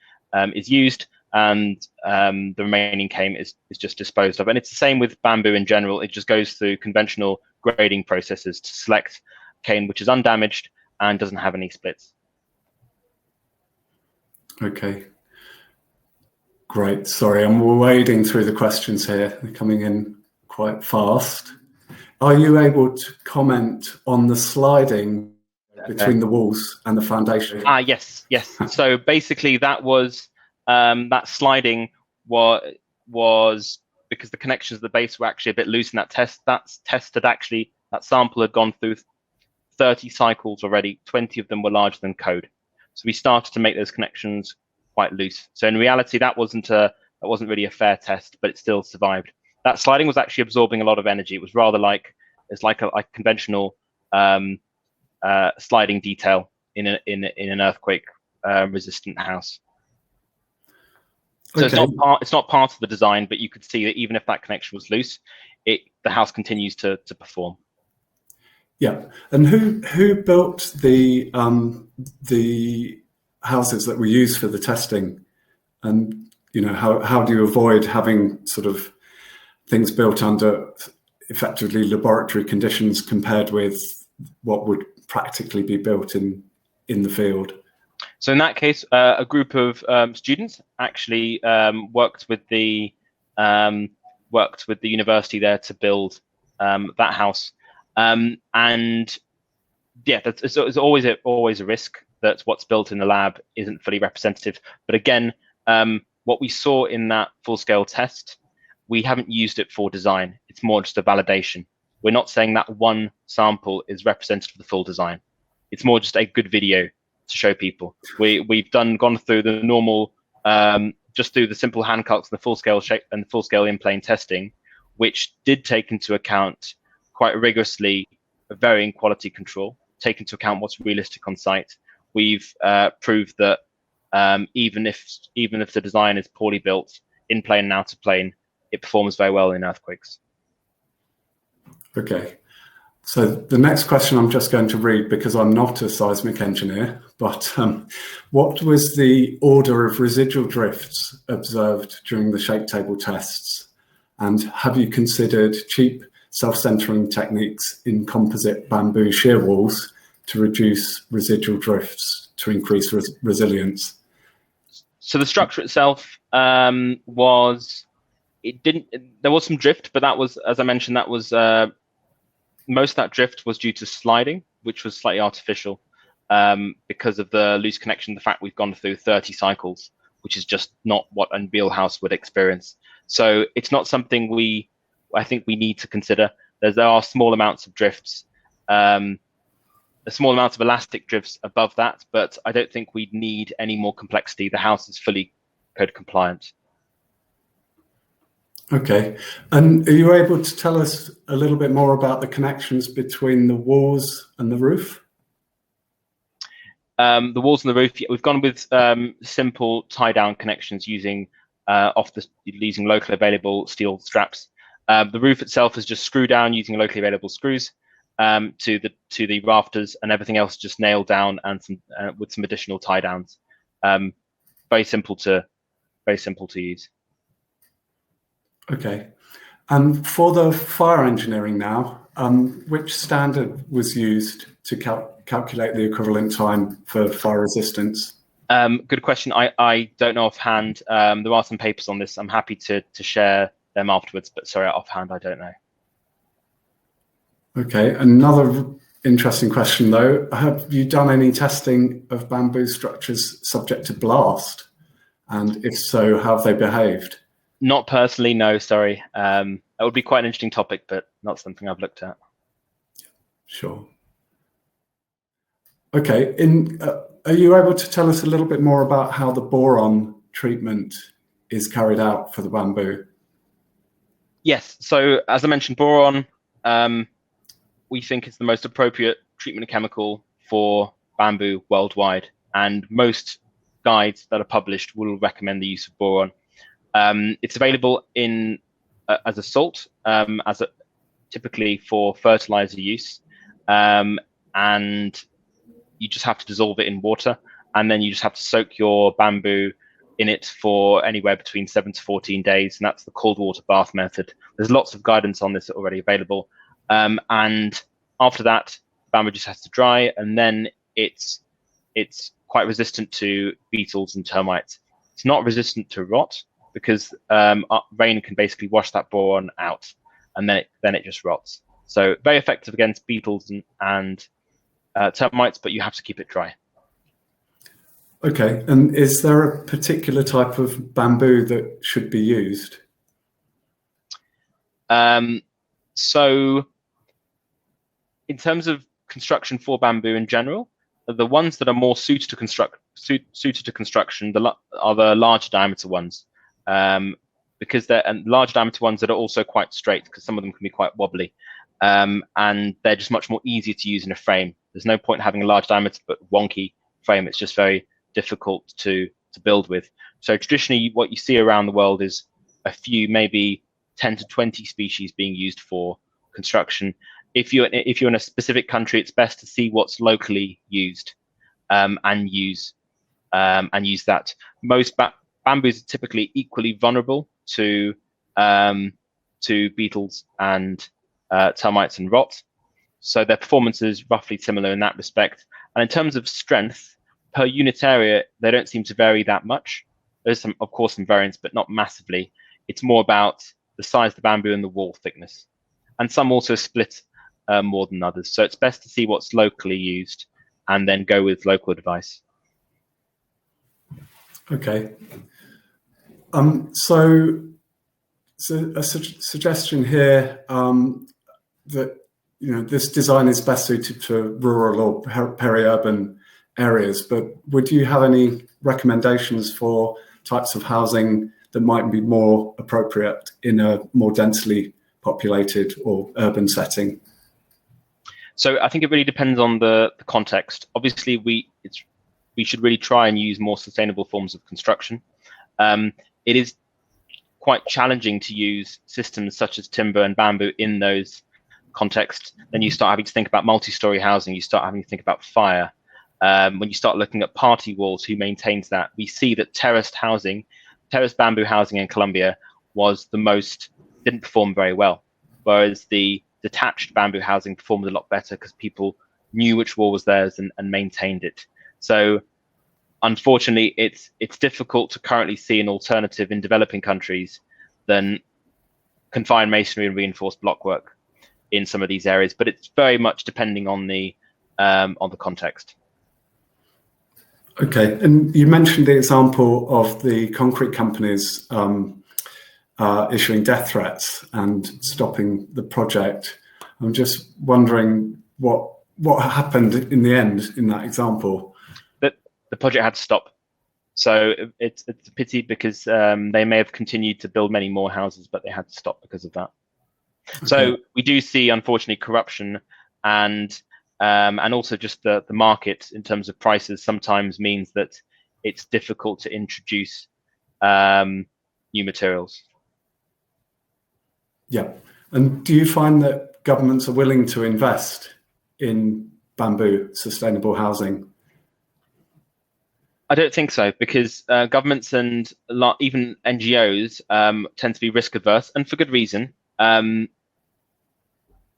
is used, and the remaining cane is just disposed of. And it's the same with bamboo in general. It just goes through conventional grading processes to select cane which is undamaged and doesn't have any splits. Okay. Great. Sorry, I'm wading through the questions here. They're coming in quite fast. Are you able to comment on the sliding between the walls and the foundation? Yes. So basically, that was that sliding was because the connections at the base were actually a bit loose in that test. That sample had gone through 30 cycles already. 20 of them were larger than code. So we started to make those connections quite loose. So in reality, that wasn't really a fair test, but it still survived. That sliding was actually absorbing a lot of energy. It was rather like a conventional sliding detail in an earthquake resistant house. So okay. It's not part of the design, but you could see that even if that connection was loose, the house continues to perform. Yeah, and who built the houses that were used for the testing, and how do you avoid having sort of things built under effectively laboratory conditions compared with what would practically be built in the field? So in that case, a group of students actually worked with the university there to build that house. And yeah, it's always a risk that what's built in the lab isn't fully representative. But again, what we saw in that full-scale test, we haven't used it for design. It's more just a validation. We're not saying that one sample is representative of the full design. It's more just a good video to show people. We've gone through the normal, just through the simple hand calcs and the full-scale shape and the full-scale in-plane testing, which did take into account quite rigorously varying quality control, take into account what's realistic on site. We've proved that even if the design is poorly built in plane and out of plane, it performs very well in earthquakes. Okay, so the next question I'm just going to read because I'm not a seismic engineer, but what was the order of residual drifts observed during the shake table tests? And have you considered cheap self-centering techniques in composite bamboo shear walls to reduce residual drifts to increase resilience? So the structure itself there was some drift, but that was, as I mentioned, that was most of that drift was due to sliding, which was slightly artificial because of the loose connection, the fact we've gone through 30 cycles, which is just not what a real house would experience. So it's not something I think we need to consider. There are small amounts of drifts, a small amount of elastic drifts above that, but I don't think we'd need any more complexity. The house is fully code compliant. Okay, and are you able to tell us a little bit more about the connections between the walls and the roof? The walls and the roof, we've gone with simple tie-down connections using using locally available steel straps. The roof itself is just screwed down using locally available screws to the rafters, and everything else just nailed down and with some additional tie downs. Very simple to use. Okay. And for the fire engineering now, which standard was used to calculate the equivalent time for fire resistance? Good question. I don't know offhand. There are some papers on this. I'm happy to share them afterwards, but sorry, offhand, I don't know. Okay. Another interesting question, though. Have you done any testing of bamboo structures subject to blast? And if so, how have they behaved? Not personally, no, sorry. That would be quite an interesting topic, but not something I've looked at. Sure. Okay. Are you able to tell us a little bit more about how the boron treatment is carried out for the bamboo? Yes. So as I mentioned, boron, we think is the most appropriate treatment chemical for bamboo worldwide, and most guides that are published will recommend the use of boron. It's available in as a salt, typically for fertilizer use, and you just have to dissolve it in water, and then you just have to soak your bamboo in it for anywhere between 7 to 14 days, and that's the cold water bath method. There's lots of guidance on this already available, and after that, bamboo just has to dry, and then it's quite resistant to beetles and termites. It's not resistant to rot because rain can basically wash that boron out, and then it just rots. So very effective against beetles and termites, but you have to keep it dry. Okay, and is there a particular type of bamboo that should be used? So in terms of construction for bamboo in general, the ones that are more suited to construction are the large diameter ones, because they're large diameter ones that are also quite straight, because some of them can be quite wobbly, and they're just much more easier to use in a frame. There's no point having a large diameter but wonky frame. It's just very difficult to build with. So traditionally, what you see around the world is a few, maybe 10 to 20 species being used for construction. If you're in a specific country, it's best to see what's locally used, and use that. Most bamboos are typically equally vulnerable to beetles and termites and rot, so their performance is roughly similar in that respect. And in terms of strength per unit area, they don't seem to vary that much. There's of course some variance, but not massively. It's more about the size of the bamboo and the wall thickness, and some also split more than others. So it's best to see what's locally used and then go with local advice. Okay. So a suggestion here that this design is best suited to rural or peri-urban areas, but would you have any recommendations for types of housing that might be more appropriate in a more densely populated or urban setting? So I think it really depends on the context. Obviously, we should really try and use more sustainable forms of construction. It is quite challenging to use systems such as timber and bamboo in those contexts. Then you start having to think about multi-story housing. You start having to think about fire. When you start looking at party walls, who maintains that? We see that terraced bamboo housing in Colombia didn't perform very well, whereas the detached bamboo housing performed a lot better because people knew which wall was theirs and maintained it. So unfortunately, it's difficult to currently see an alternative in developing countries than confined masonry and reinforced blockwork in some of these areas, but it's very much depending on the context. Okay, and you mentioned the example of the concrete companies issuing death threats and stopping the project. I'm just wondering what happened in the end in that example. That the project had to stop. So it's a pity because they may have continued to build many more houses, but they had to stop because of that. Okay. So we do see, unfortunately, corruption and also just the market in terms of prices sometimes means that it's difficult to introduce new materials. Yeah. And do you find that governments are willing to invest in bamboo sustainable housing? I don't think so, because governments and even NGOs tend to be risk adverse, and for good reason. I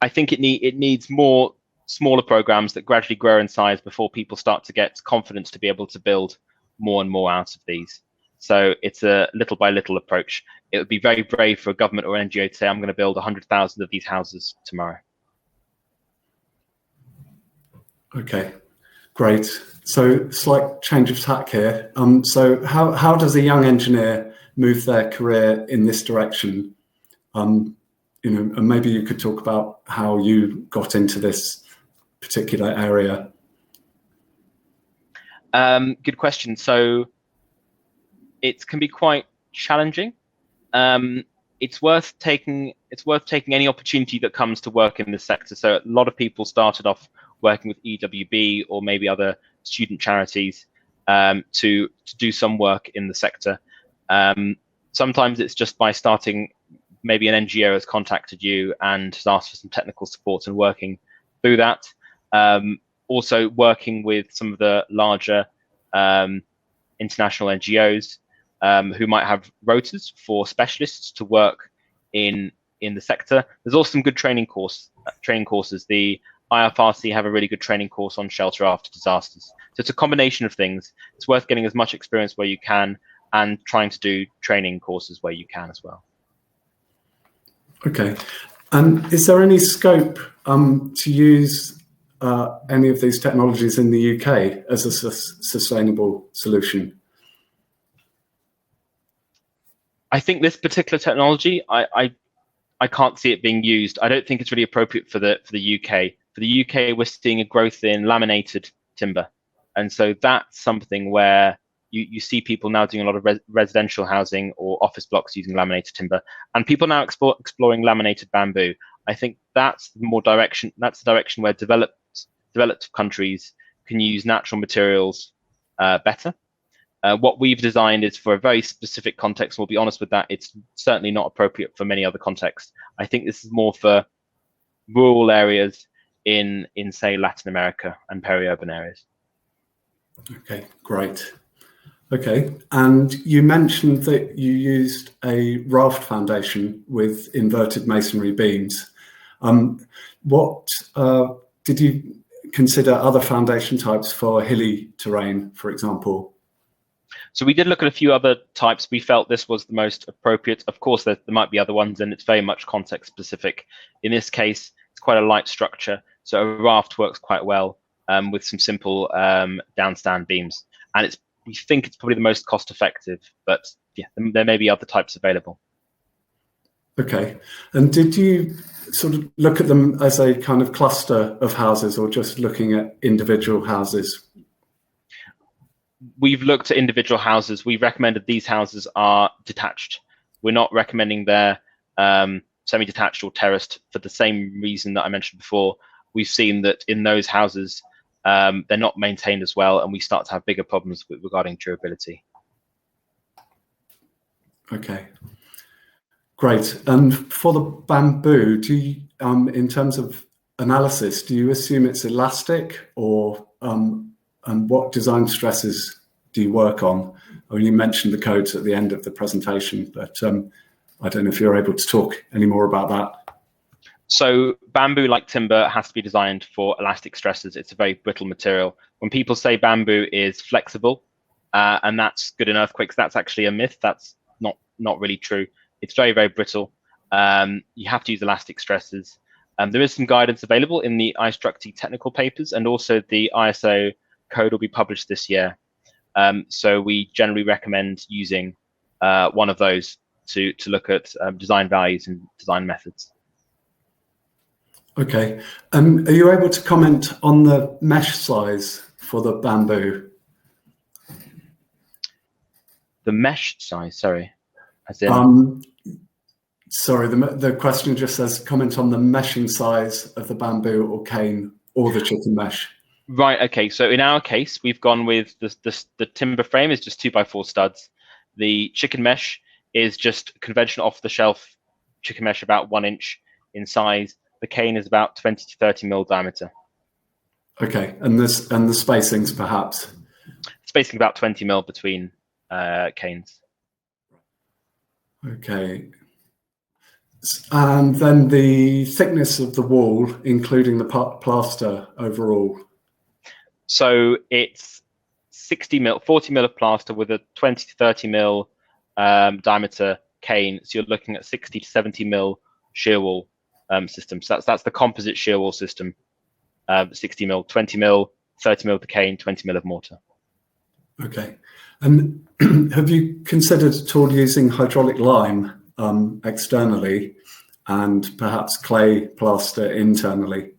think it needs more smaller programs that gradually grow in size before people start to get confidence to be able to build more and more out of these. So it's a little by little approach. It would be very brave for a government or NGO to say, I'm going to build 100,000 of these houses tomorrow. Okay, great. So slight change of tack here. So how does a young engineer move their career in this direction? And maybe you could talk about how you got into this particular area. Good question. So it can be quite challenging. It's worth taking any opportunity that comes to work in this sector. So a lot of people started off working with EWB or maybe other student charities to do some work in the sector. Sometimes it's just by starting. Maybe an NGO has contacted you and has asked for some technical support and working through that. Also working with some of the larger international NGOs who might have rotas for specialists to work in the sector. There's also some good training courses. The IFRC have a really good training course on shelter after disasters. So it's a combination of things. It's worth getting as much experience where you can and trying to do training courses where you can as well. Okay. And is there any scope to use any of these technologies in the UK as a sustainable solution? I think this particular technology, I can't see it being used. I don't think it's really appropriate for the UK. For the UK, we're seeing a growth in laminated timber, and so that's something where you see people now doing a lot of residential housing or office blocks using laminated timber, and people now exploring laminated bamboo. I think that's the direction where developed countries can use natural materials better. What we've designed is for a very specific context. We'll be honest with that. It's certainly not appropriate for many other contexts. I think this is more for rural areas in say Latin America and peri-urban areas. Okay, great. Okay, and you mentioned that you used a Raft Foundation with inverted masonry beams. What did you consider other foundation types for hilly terrain, for example? So we did look at a few other types. We felt this was the most appropriate. Of course, there might be other ones, and it's very much context specific. In this case, it's quite a light structure, so a raft works quite well with some simple downstand beams, and we think it's probably the most cost effective. But yeah, there may be other types available. Okay, and did you sort of look at them as a kind of cluster of houses, or just looking at individual houses? We've looked at individual houses. We've recommended these houses are detached. We're not recommending they're semi-detached or terraced for the same reason that I mentioned before. We've seen that in those houses, they're not maintained as well, and we start to have bigger problems regarding durability. Okay, great. And for the bamboo, do you, in terms of analysis, do you assume it's elastic, or and what design stresses do you work on? I mean, you mentioned the codes at the end of the presentation, but I don't know if you're able to talk any more about that. So bamboo, like timber, has to be designed for elastic stresses. It's a very brittle material. When people say bamboo is flexible and that's good in earthquakes, that's actually a myth. That's not really true. It's very, very brittle. You have to use elastic stresses. There is some guidance available in the iStructE technical papers, and also the ISO code will be published this year. So we generally recommend using one of those to look at design values and design methods. Okay, are you able to comment on the mesh size for the bamboo? The mesh size, sorry, as in? Sorry, the question just says comment on the meshing size of the bamboo or cane or the chicken mesh. Right. Okay. So in our case, we've gone with the timber frame is just 2x4 studs. The chicken mesh is just conventional off-the-shelf chicken mesh, about 1 inch in size. The cane is about 20 to 30 mil diameter. Okay, and the spacings perhaps? Spacing about 20 mil between canes. Okay. And then the thickness of the wall, including the plaster overall? So it's 60 mil, 40 mil of plaster with a 20 to 30 mil diameter cane. So you're looking at 60 to 70 mil shear wall system. So that's the composite shear wall system. 60 mil, 20 mil, 30 mil of the cane, 20 mil of mortar. Okay. And have you considered at all using hydraulic lime externally and perhaps clay plaster internally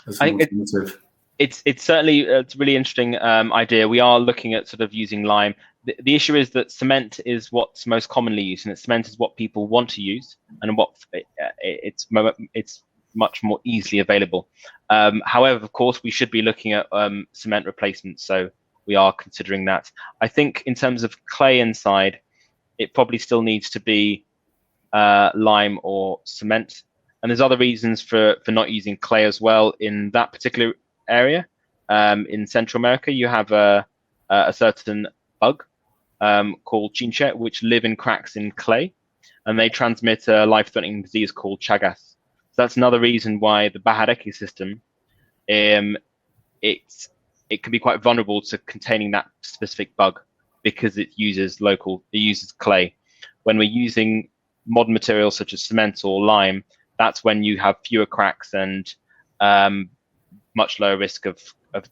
as an alternative? It's certainly it's a really interesting idea. We are looking at sort of using lime. The issue is that cement is what's most commonly used, and cement is what people want to use, and what it's much more easily available. However, of course, we should be looking at cement replacement, so we are considering that. I think in terms of clay inside, it probably still needs to be lime or cement. And there's other reasons for not using clay as well in that particular area. In Central America, you have a certain bug called chinche, which live in cracks in clay, and they transmit a life-threatening disease called chagas. So that's another reason why the Bahadeki system, it can be quite vulnerable to containing that specific bug because it uses clay. When we're using modern materials such as cement or lime, that's when you have fewer cracks and much lower risk of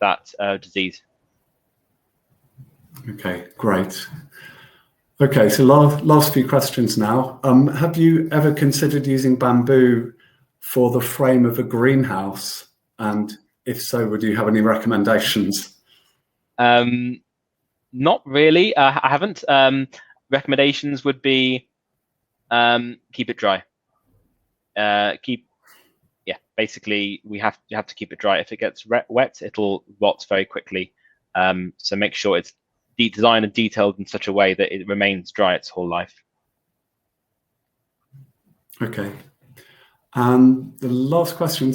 that disease. Okay, great. Okay, so last few questions now. Have you ever considered using bamboo for the frame of a greenhouse? And if so, would you have any recommendations? Not really. I haven't. Recommendations would be keep it dry. Basically, you have to keep it dry. If it gets wet, it'll rot very quickly. So make sure it's designed and detailed in such a way that it remains dry its whole life. Okay. And the last question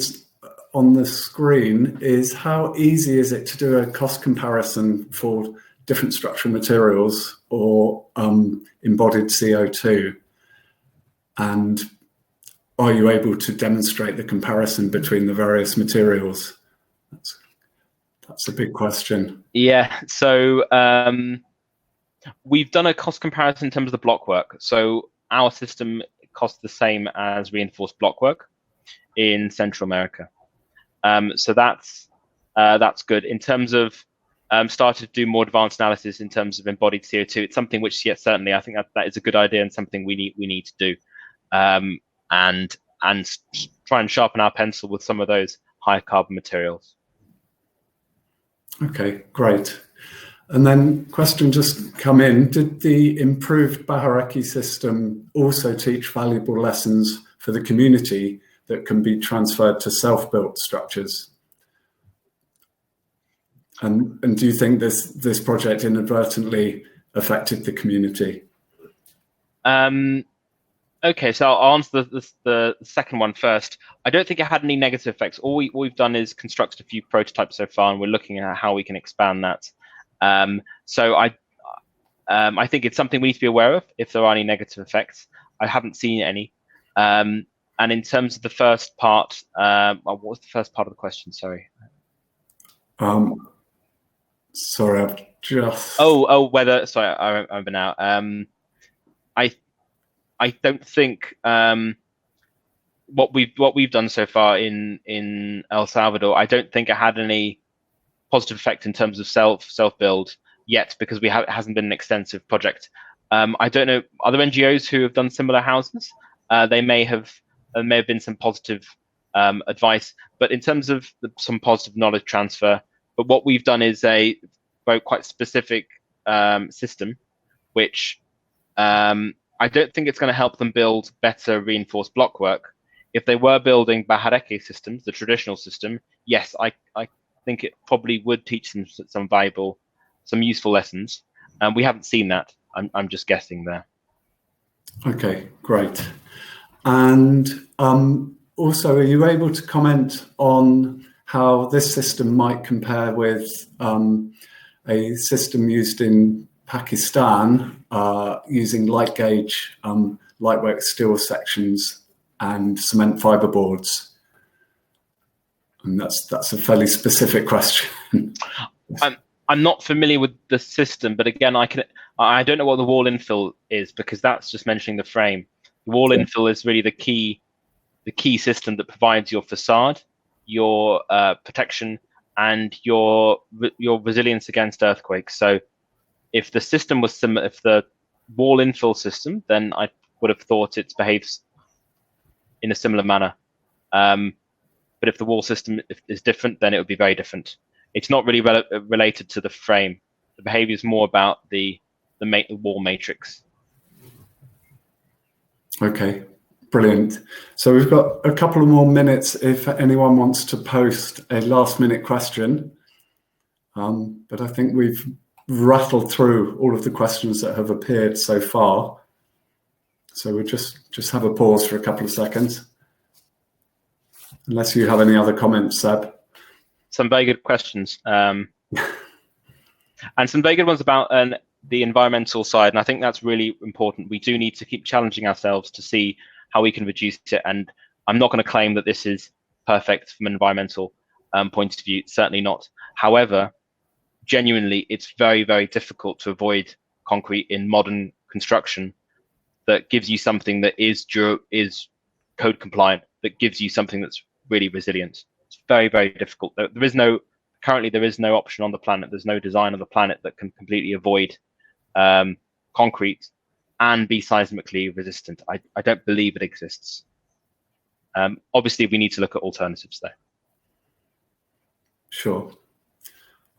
on the screen is, how easy is it to do a cost comparison for different structural materials or embodied CO2? And are you able to demonstrate the comparison between the various materials? That's a big question. Yeah, so we've done a cost comparison in terms of the block work. So our system costs the same as reinforced block work in Central America. So that's good. In terms of started to do more advanced analysis in terms of embodied CO2, it's something which, yes, certainly, I think that is a good idea and something we need to do, and try and sharpen our pencil with some of those high carbon materials. Okay, great. And then question just come in. Did the improved Baharaki system also teach valuable lessons for the community that can be transferred to self-built structures? And do you think this project inadvertently affected the community? Okay, so I'll answer the second one first. I don't think it had any negative effects. All we've done is constructed a few prototypes so far, and we're looking at how we can expand that. So I think it's something we need to be aware of if there are any negative effects. I haven't seen any. And in terms of the first part, what was the first part of the question? Sorry. Sorry, I've just. Oh, whether. Sorry, I remember now. I don't think what we've done so far in El Salvador, I don't think it had any positive effect in terms of self build yet, because it hasn't been an extensive project. I don't know other NGOs who have done similar houses. They may have been some positive advice, but in terms of some positive knowledge transfer. But what we've done is a very quite specific system, which I don't think it's going to help them build better reinforced block work. If they were building Bahadeki systems, the traditional system, yes, I think it probably would teach them some valuable, some useful lessons. We haven't seen that. I'm just guessing there. Okay, great. And also, are you able to comment on how this system might compare with a system used in Pakistan using light gauge, lightweight steel sections and cement fiber boards? And that's a fairly specific question. I'm not familiar with the system, but again, I don't know what the wall infill is, because that's just mentioning the frame. The wall infill is really the key system that provides your facade, your protection, and your resilience against earthquakes. So if the system was if the wall infill system, then I would have thought it behaves in a similar manner. But if the wall system is different, then it would be very different. It's not really related to the frame. The behavior is more about the wall matrix. Okay, brilliant. So we've got a couple of more minutes if anyone wants to post a last-minute question. But I think we've rattled through all of the questions that have appeared so far. So we'll just have a pause for a couple of seconds. Unless you have any other comments, Seb. Some very good questions. And some very good ones about the environmental side. And I think that's really important. We do need to keep challenging ourselves to see how we can reduce it. And I'm not going to claim that this is perfect from an environmental point of view. Certainly not. However, genuinely, it's very, very difficult to avoid concrete in modern construction that gives you something that is code compliant, that gives you something that's really resilient. It's very, very difficult. Currently there is no option on the planet. There's no design on the planet that can completely avoid concrete and be seismically resistant. I don't believe it exists. Obviously, we need to look at alternatives there. Sure.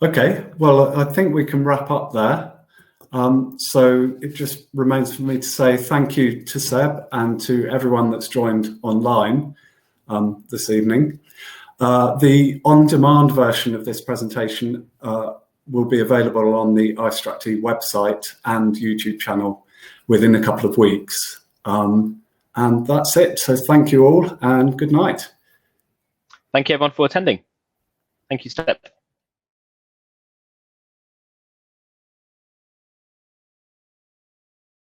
Okay, well, I think we can wrap up there. So it just remains for me to say thank you to Seb and to everyone that's joined online this evening. The on-demand version of this presentation will be available on the iStructE website and YouTube channel within a couple of weeks. And that's it. So thank you all and good night. Thank you everyone for attending. Thank you, Step.